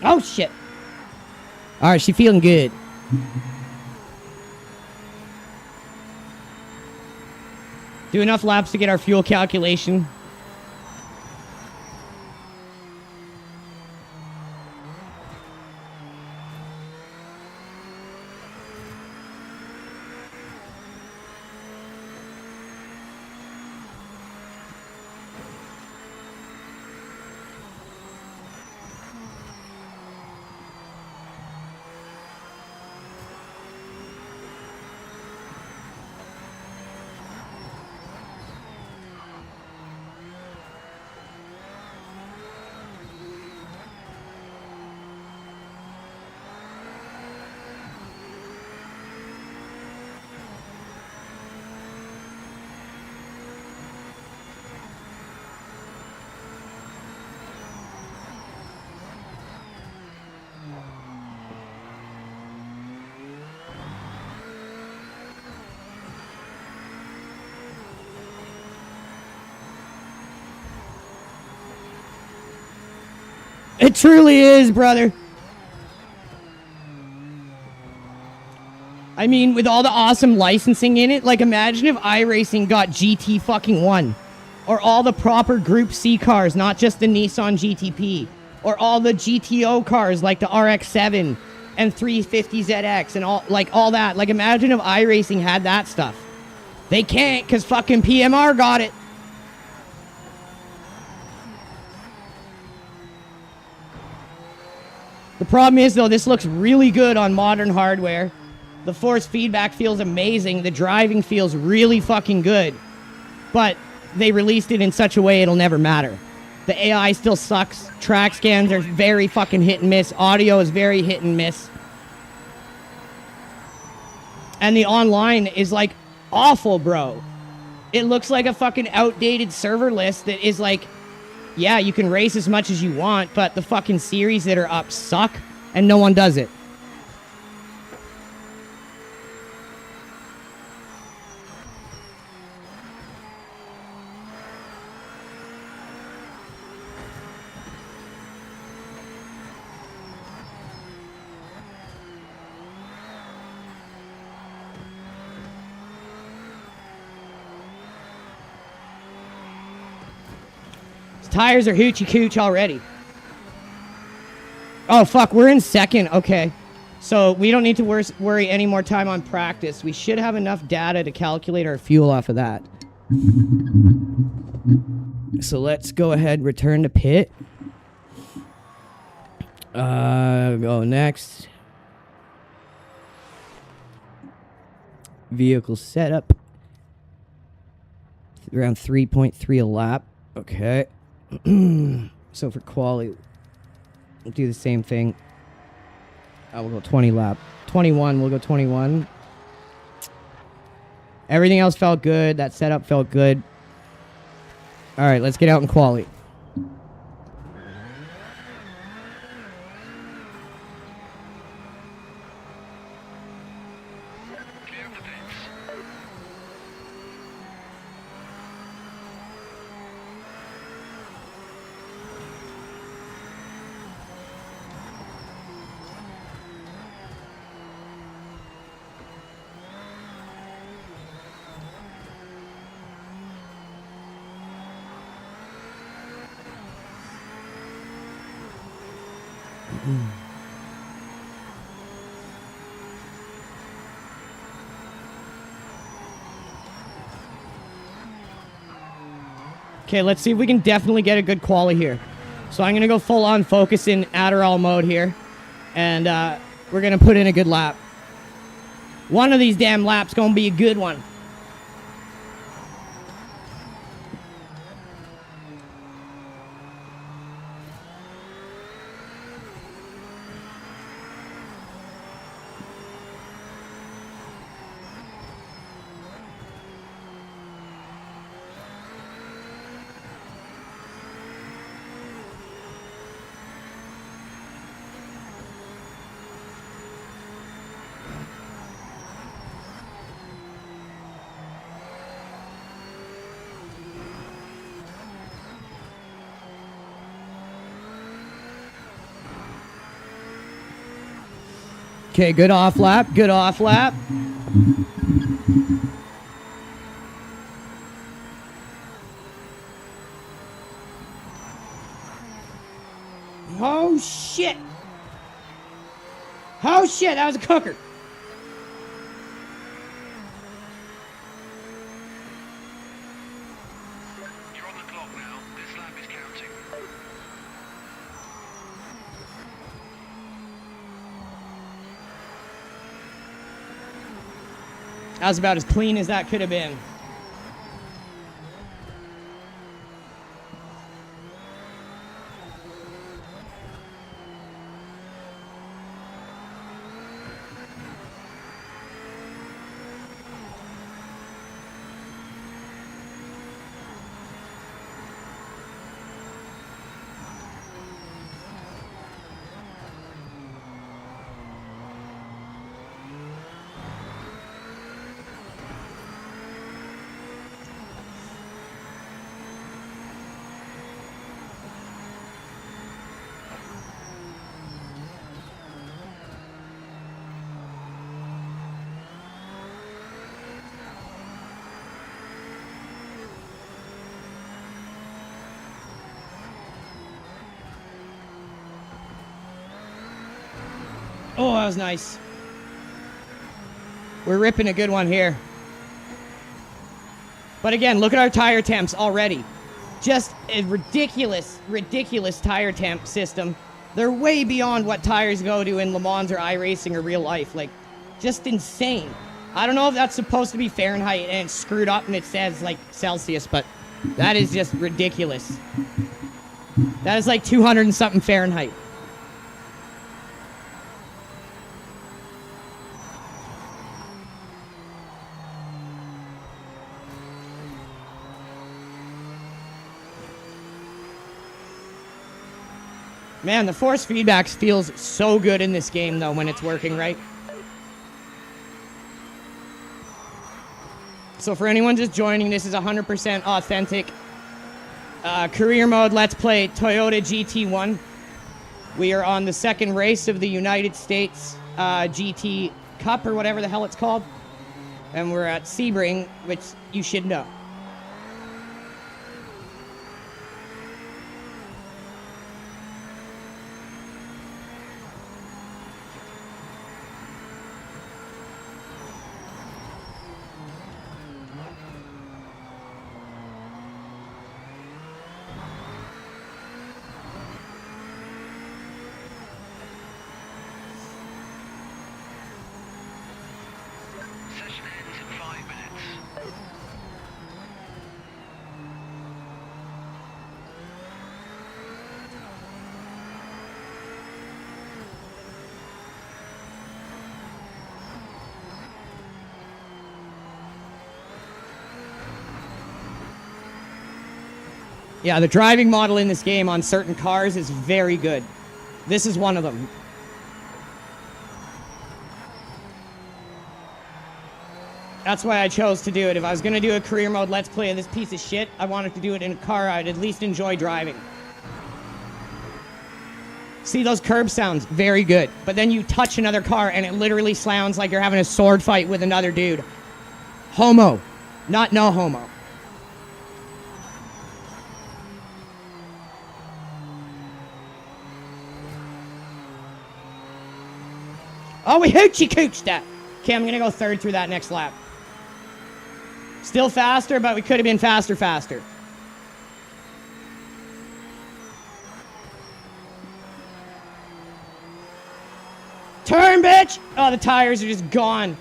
Oh, shit. All right, she feeling good. Do enough laps to get our fuel calculation. It truly is, brother. I mean, with all the awesome licensing in it, like imagine if iRacing got GT-1 or all the proper Group C cars, not just the Nissan GTP, or all the GTO cars like the RX-7 and 350ZX and all that. Like imagine if iRacing had that stuff. They can't because fucking PMR got it. The problem is, though, this looks really good on modern hardware. The force feedback feels amazing. The driving feels really fucking good. But they released it in such a way it'll never matter. The AI still sucks. Track scans are very fucking hit and miss. Audio is very hit and miss. And the online is, like, awful, bro. It looks like a fucking outdated server list that is, like... Yeah, you can race as much as you want, but the fucking series that are up suck, and no one does it. Tires are hoochie cooch already. Oh, fuck. We're in second. Okay. So we don't need to worry any more time on practice. We should have enough data to calculate our fuel off of that. So let's go ahead, return to pit. Go next. Vehicle setup. Around 3.3 a lap. Okay. So for quali, we'll do the same thing. We'll go 20 lap. 21, we'll go 21. Everything else felt good. That setup felt good. All right, let's get out in quali. Clear of the pits. Okay, let's see if we can definitely get a good quali here. So I'm going to go full on focus in Adderall mode here. And we're going to put in a good lap. One of these damn laps going to be a good one. Okay, good off lap, good off lap. Oh shit! Oh shit, that was a cooker. You're on the clock now. This lap is counting. That was about as clean as that could have been. Oh, that was nice. We're ripping a good one here. But again, look at our tire temps already. Just a ridiculous, ridiculous tire temp system. They're way beyond what tires go to in Le Mans or iRacing or real life. Like, just insane. I don't know if that's supposed to be Fahrenheit and it's screwed up and it says, like, Celsius, but that is just ridiculous. That is like 200 and something Fahrenheit. Man, the force feedback feels so good in this game, though, when it's working right. So for anyone just joining, this is 100% authentic. Career mode, let's play Toyota GT-1. We are on the second race of the United States GT Cup, or whatever the hell it's called. And we're at Sebring, which you should know. Yeah, the driving model in this game on certain cars is very good. This is one of them. That's why I chose to do it. If I was going to do a career mode Let's Play of this piece of shit, I wanted to do it in a car I'd at least enjoy driving. See those curb sounds? Very good. But then you touch another car and it literally sounds like you're having a sword fight with another dude. Homo. Not no homo. Oh, we hoochie cooched that. Okay, I'm going to go third through that next lap. Still faster, but we could have been faster. Turn, bitch! Oh, the tires are just gone.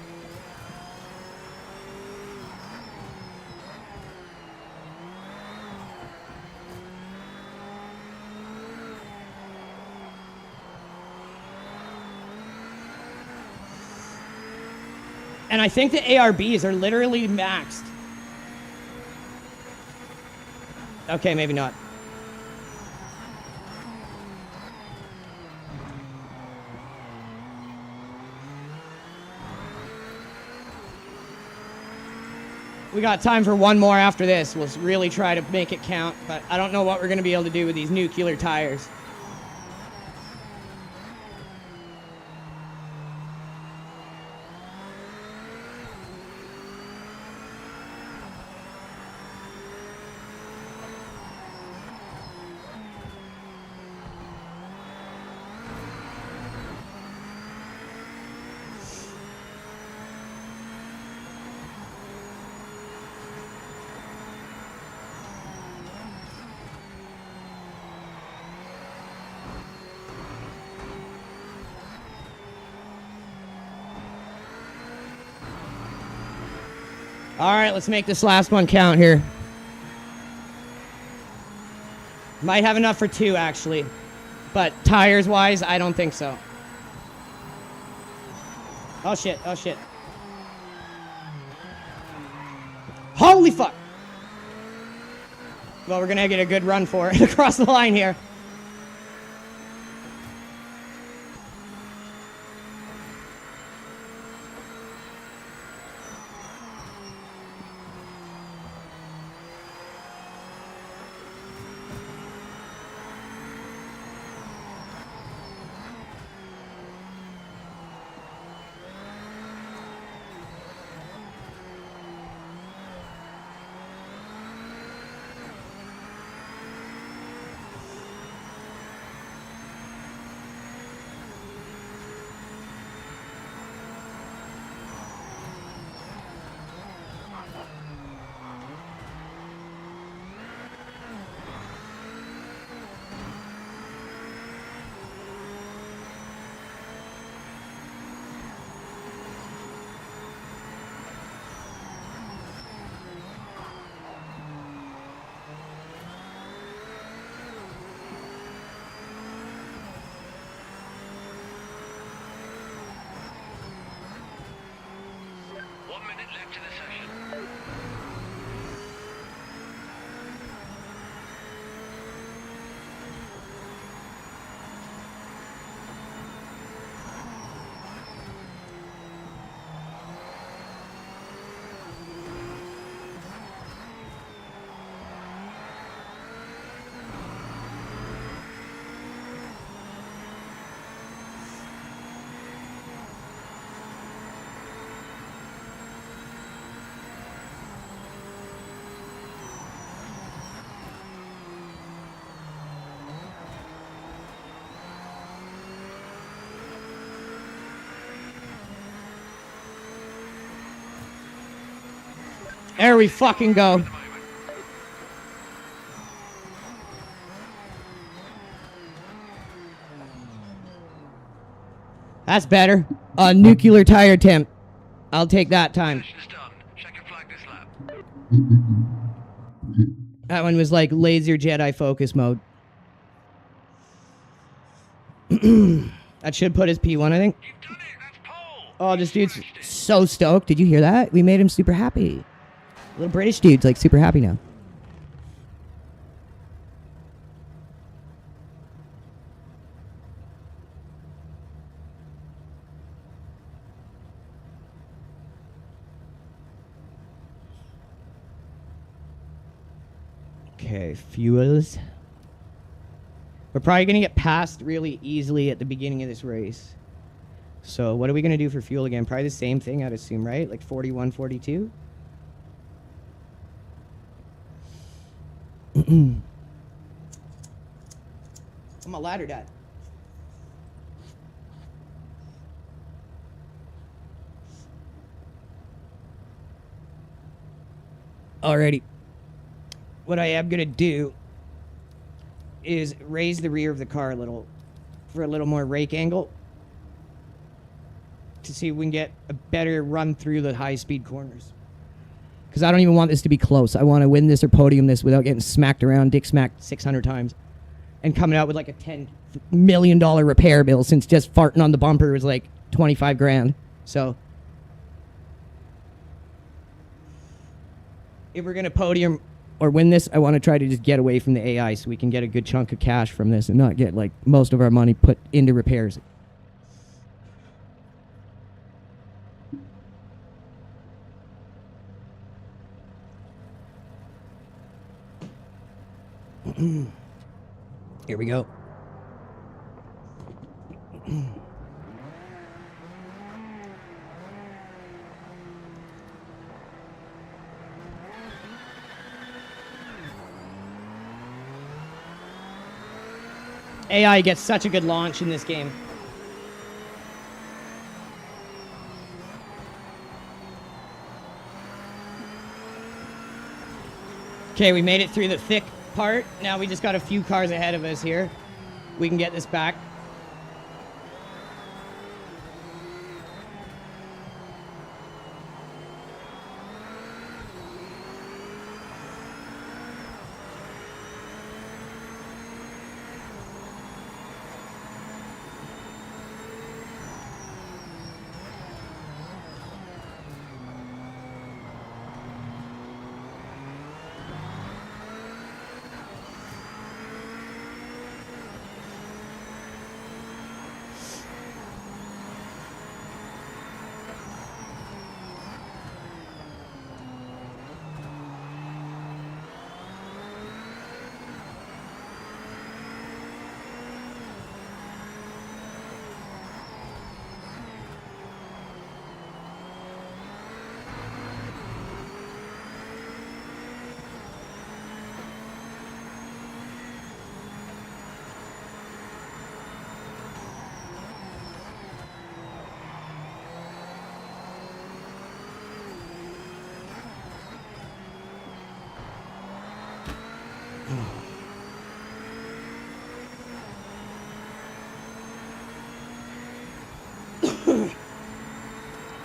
And I think the ARBs are literally maxed. Okay, maybe not. We got time for one more after this. We'll really try to make it count, but I don't know what we're going to be able to do with these nuclear tires. All right, let's make this last one count here. Might have enough for 2, actually. But tires-wise, I don't think so. Oh, shit. Oh, shit. Holy fuck! Well, we're going to get a good run for it across the line here. Left to the session. There we fucking go. That's better. A nuclear tire temp. I'll take that time. Session's done. Check and flag this lap. That one was like laser Jedi focus mode. That should put his P1, I think. You've done it. That's pole. Oh, this dude's so stoked. Did you hear that? We made him super happy. Little British dude's like super happy now. Okay, fuels. We're probably going to get passed really easily at the beginning of this race. So what are we going to do for fuel again? Probably the same thing, I'd assume, right? Like 41, 42? I'm a ladder dad. Alrighty. What I am going to do is raise the rear of the car a little for a little more rake angle to see if we can get a better run through the high-speed corners. Because I don't even want this to be close. I want to win this or podium this without getting smacked around, dick smacked 600 times, and coming out with like a $10 million repair bill since just farting on the bumper was like 25 grand. So if we're going to podium or win this, I want to try to just get away from the AI so we can get a good chunk of cash from this and not get like most of our money put into repairs. Here we go. AI gets such a good launch in this game. Okay, we made it through the thick part. Now we just got a few cars ahead of us here. We can get this back.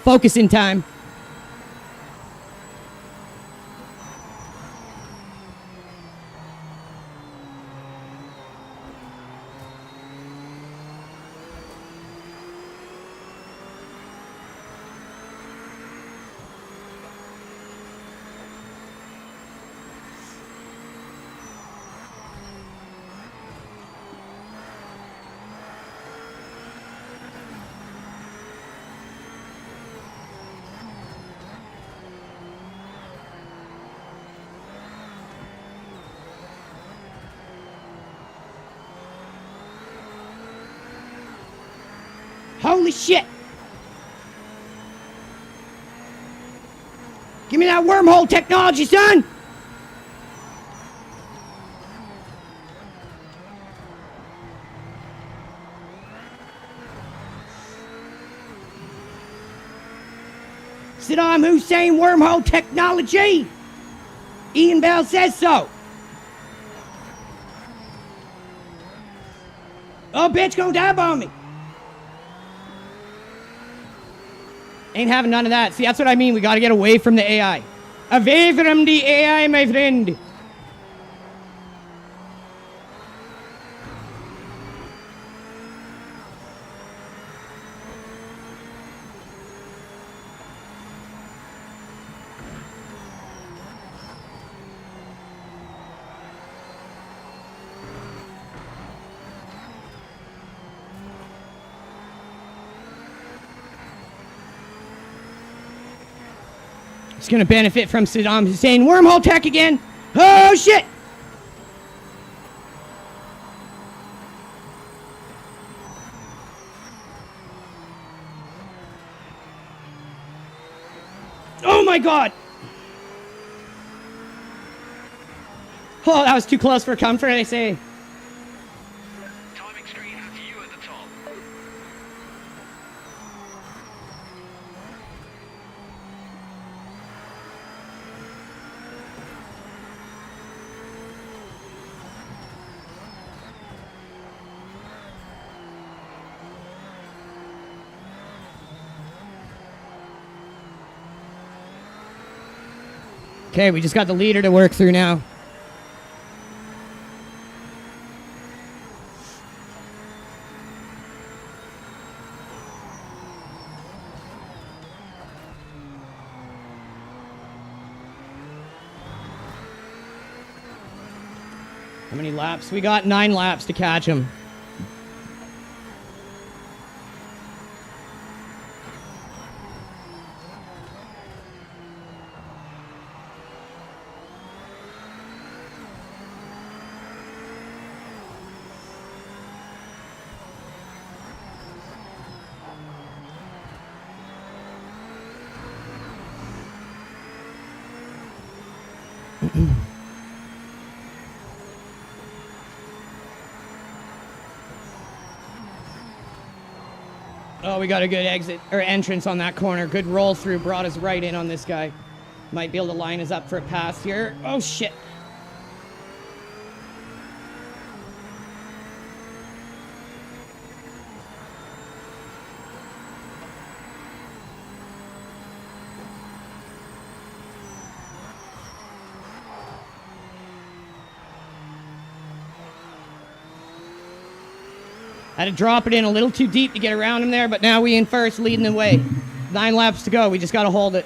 Focusing time. Holy shit! Give me that wormhole technology, son! Saddam Hussein wormhole technology! Ian Bell says so. Oh, bitch, gonna dab on me. Ain't having none of that. See, that's what I mean. We gotta get away from the AI. Away from the AI, my friend. It's gonna benefit from Saddam Hussein wormhole tech again. Oh shit! God. Oh, that was too close for comfort, I say. Timing screen has you at the top. Okay, we just got the leader to work through now. How many laps? We got 9 laps to catch him. Oh, we got a good exit or entrance on that corner. Good roll through, brought us right in on this guy. Might be able to line us up for a pass here. Oh shit. Had to drop it in a little too deep to get around him there, but now we in first, leading the way. 9 laps to go. We just got to hold it.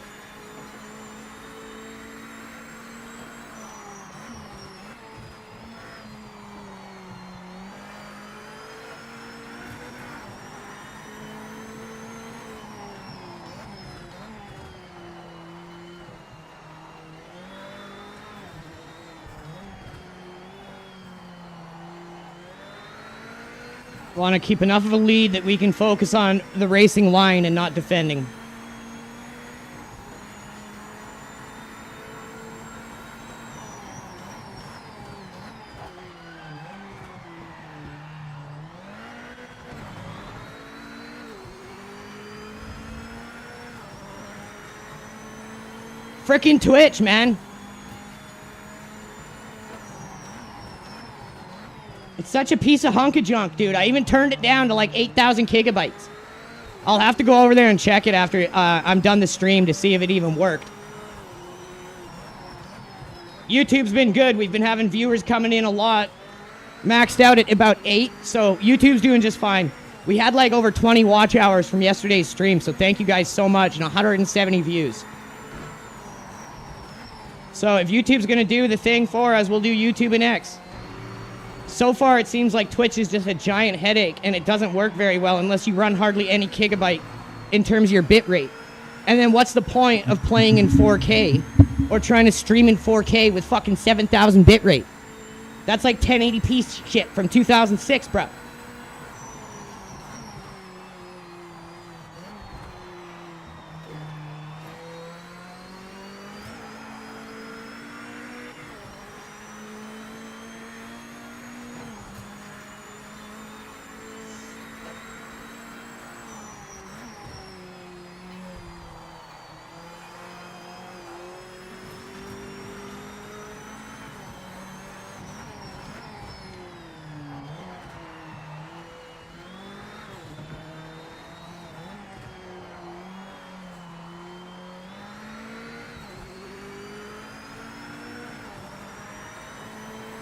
Want to keep enough of a lead that we can focus on the racing line and not defending. Frickin' Twitch, man. It's such a piece of hunk of junk, dude. I even turned it down to like 8,000 gigabytes. I'll have to go over there and check it after I'm done the stream to see if it even worked. YouTube's been good. We've been having viewers coming in a lot. Maxed out at about 8, so YouTube's doing just fine. We had like over 20 watch hours from yesterday's stream, so thank you guys so much, and 170 views. So if YouTube's gonna do the thing for us, we'll do YouTube and X. So far, it seems like Twitch is just a giant headache, and it doesn't work very well unless you run hardly any gigabyte in terms of your bit rate. And then what's the point of playing in 4K or trying to stream in 4K with fucking 7,000 bit rate? That's like 1080p shit from 2006, bro.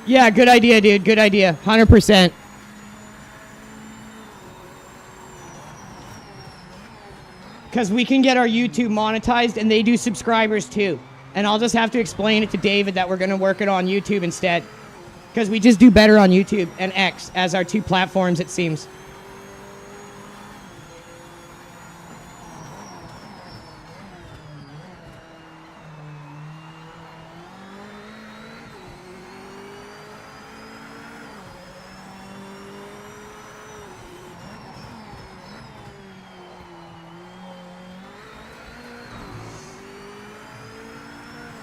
Yeah, good idea, dude. Good idea. 100%. Because we can get our YouTube monetized, and they do subscribers too. And I'll just have to explain it to David that we're going to work it on YouTube instead. Because we just do better on YouTube and X as our 2 platforms, it seems.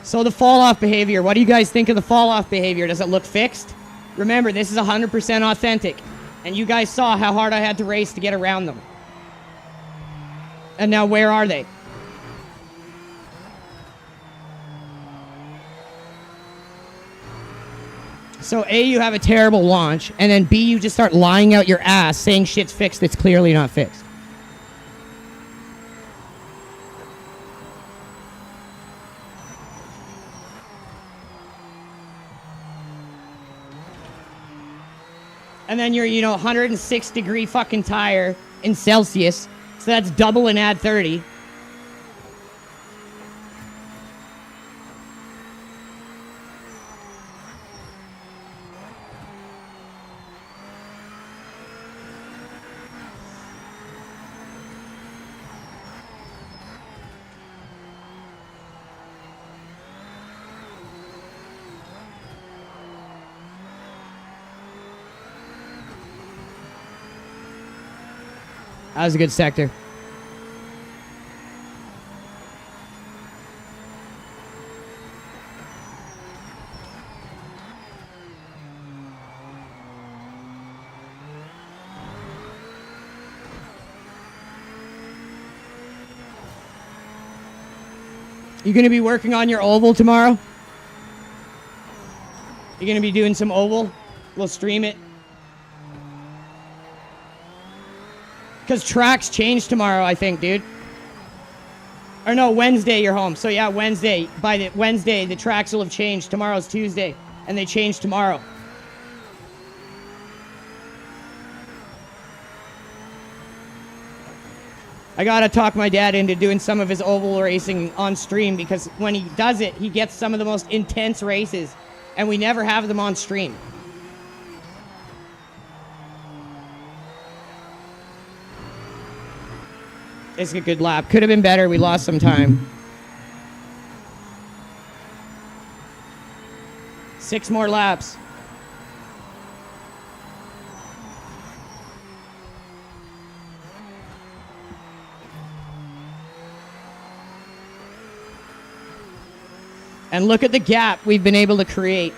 So the fall-off behavior, what do you guys think of the fall-off behavior? Does it look fixed? Remember, this is 100% authentic. And you guys saw how hard I had to race to get around them. And now where are they? So A, you have a terrible launch, and then B, you just start lying out your ass saying shit's fixed that's clearly not fixed. And then you're, 106 degree fucking tire in Celsius, so that's double and add 30. That was a good sector. You gonna be working on your oval tomorrow? You gonna be doing some oval? We'll stream it. Because tracks change tomorrow, I think, dude. Or no, Wednesday you're home. So yeah, Wednesday. By the Wednesday, the tracks will have changed. Tomorrow's Tuesday, and they change tomorrow. I gotta talk my dad into doing some of his oval racing on stream, because when he does it, he gets some of the most intense races, and we never have them on stream. It's a good lap. Could have been better. We lost some time. 6 more laps. And look at the gap we've been able to create.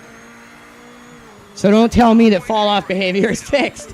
So don't tell me that fall-off behavior is fixed.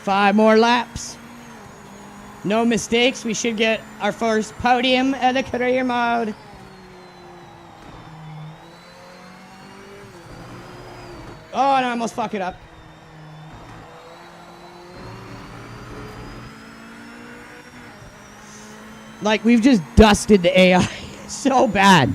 Five more laps. No mistakes. We should get our first podium at the career mode. Oh, and I almost fuck it up. Like, we've just dusted the AI so bad.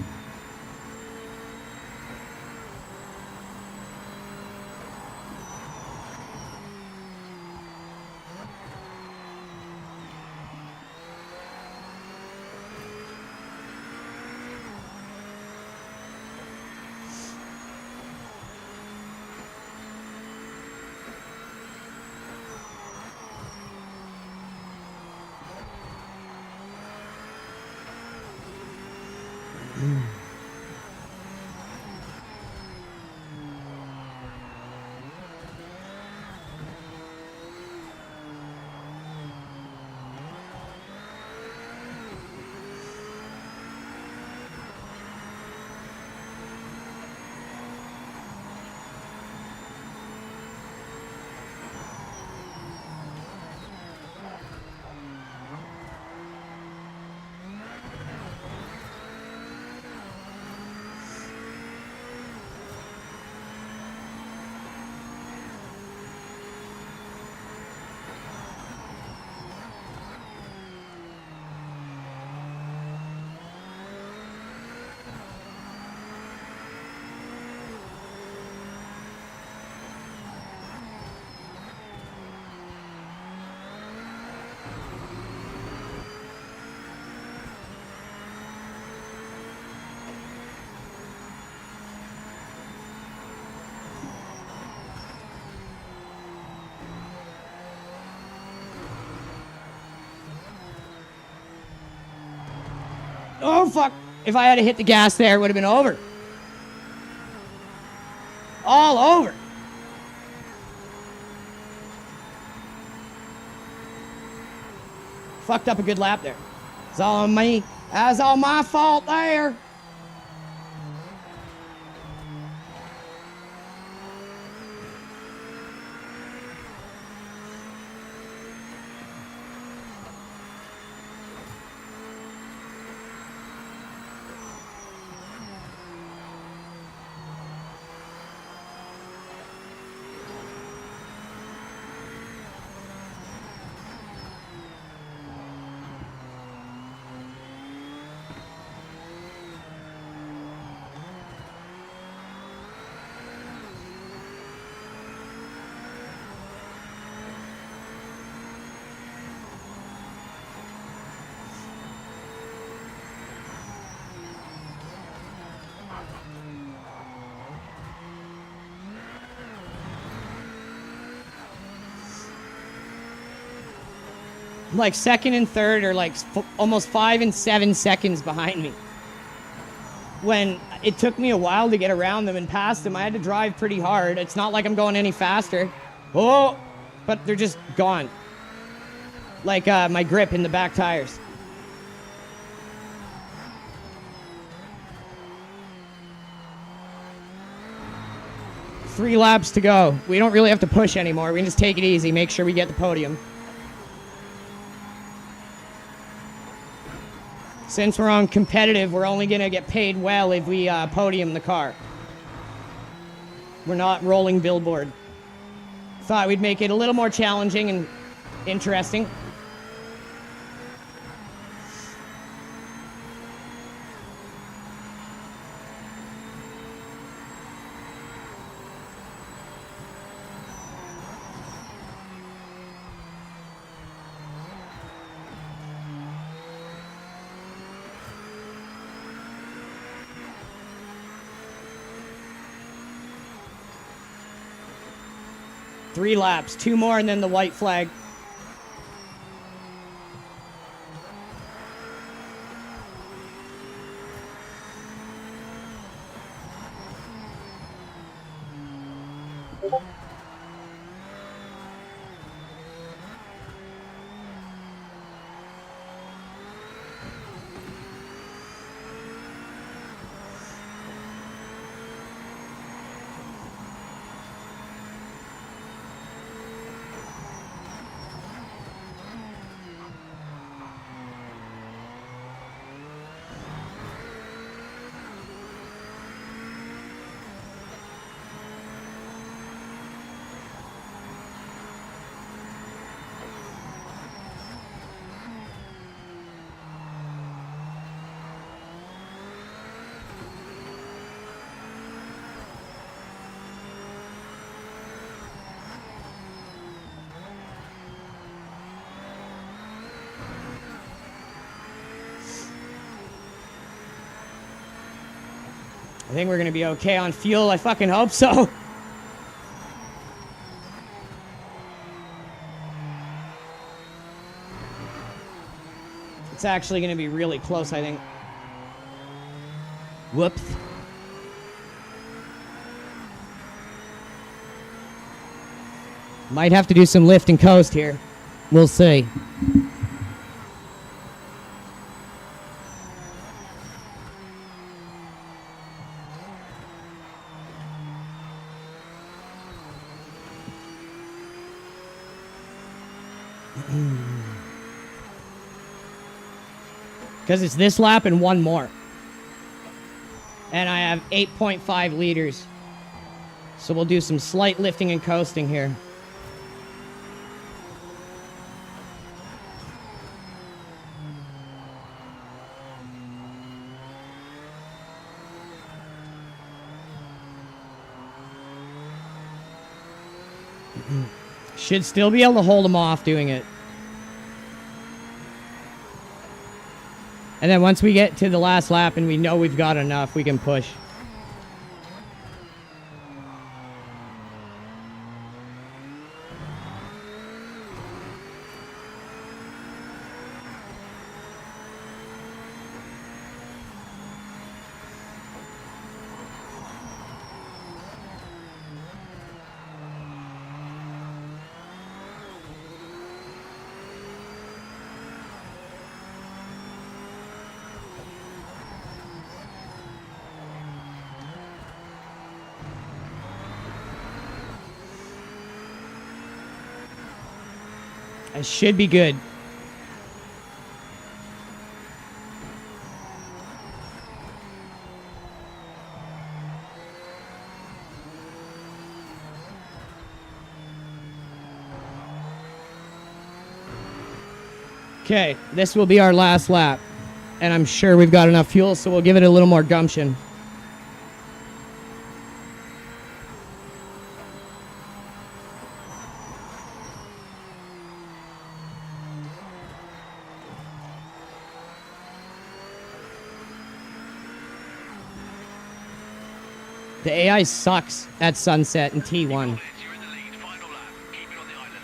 Oh, fuck. If I had hit the gas there, it would have been over. All over. Fucked up a good lap there. It's all on me. That's all my fault there. Like second and third are like almost 5 and 7 seconds behind me. When it took me a while to get around them and past them, I had to drive pretty hard. It's not like I'm going any faster. Oh, but they're just gone. Like my grip in the back tires. Three laps to go. We don't really have to push anymore. We can just take it easy, make sure we get the podium. Since we're on competitive, we're only going to get paid well if we podium the car. We're not rolling billboard. Thought we'd make it a little more challenging and interesting. Three laps, 2 more, and then the white flag. I think we're going to be okay on fuel. I fucking hope so. It's actually going to be really close, I think. Whoops. Might have to do some lift and coast here. We'll see. Because it's this lap and one more. And I have 8.5 liters. So we'll do some slight lifting and coasting here. Should still be able to hold them off doing it. And then once we get to the last lap and we know we've got enough, we can push. I should be good. Okay, this will be our last lap. And I'm sure we've got enough fuel, so we'll give it a little more gumption. The AI sucks at Sunset and T1. You're in the lead. Final lap. Keep it on the island.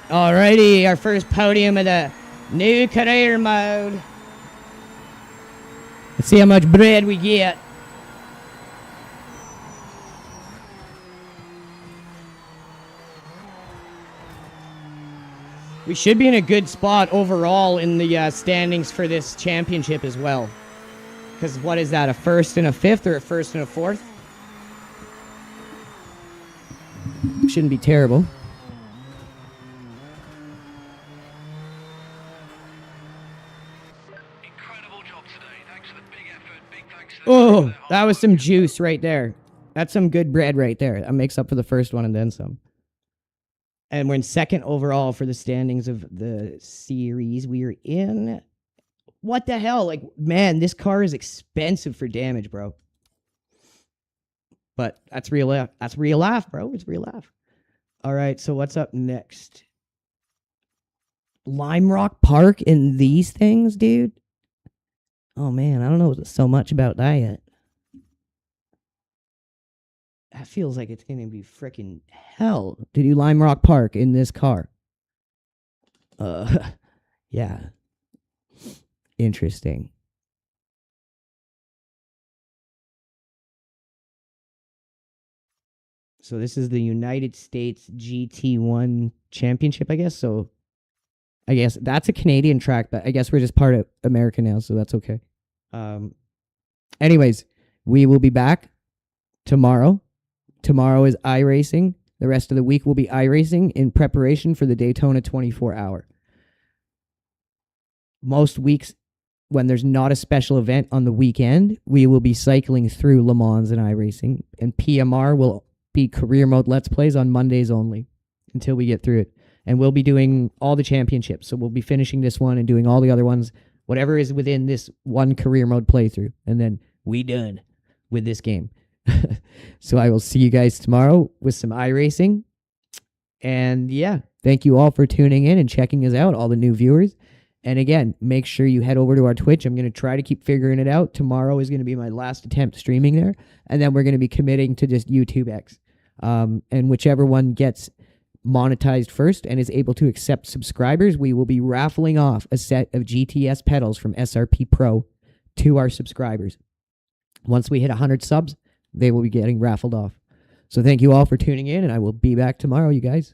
Alrighty, our first podium of the new career mode. Let's see how much bread we get. We should be in a good spot overall in the standings for this championship as well. Because what is that, a first and a fifth or a first and a fourth? Shouldn't be terrible. Incredible job today. Thanks for the big effort. Big thanks to Oh, that was some juice right there. That's some good bread right there. That makes up for the first one and then some. And we're in second overall for the standings of the series. We are in... What the hell? Like, man, this car is expensive for damage, bro. But that's real laugh. That's real laugh, bro. It's real laugh. All right, so what's up next? Lime Rock Park and these things, dude? Oh, man, I don't know so much about that yet. That feels like it's going to be freaking hell to do Lime Rock Park in this car. Yeah. Interesting. So this is the United States GT-1 Championship, I guess. So I guess that's a Canadian track, but I guess we're just part of America now, so that's okay. Anyways, we will be back tomorrow. Tomorrow is iRacing. The rest of the week will be iRacing in preparation for the Daytona 24-hour. Most weeks, when there's not a special event on the weekend, we will be cycling through Le Mans and iRacing, and PMR will be career mode Let's Plays on Mondays only until we get through it. And we'll be doing all the championships. So we'll be finishing this one and doing all the other ones, whatever is within this one career mode playthrough. And then we done with this game. So I will see you guys tomorrow with some iRacing. And yeah, thank you all for tuning in and checking us out, all the new viewers. And again, make sure you head over to our Twitch. I'm going to try to keep figuring it out. Tomorrow is going to be my last attempt streaming there. And then we're going to be committing to just YouTube X. And whichever one gets monetized first and is able to accept subscribers, we will be raffling off a set of GTS pedals from SRP-PRO to our subscribers. Once we hit 100 subs, they will be getting raffled off. So thank you all for tuning in, and I will be back tomorrow, you guys.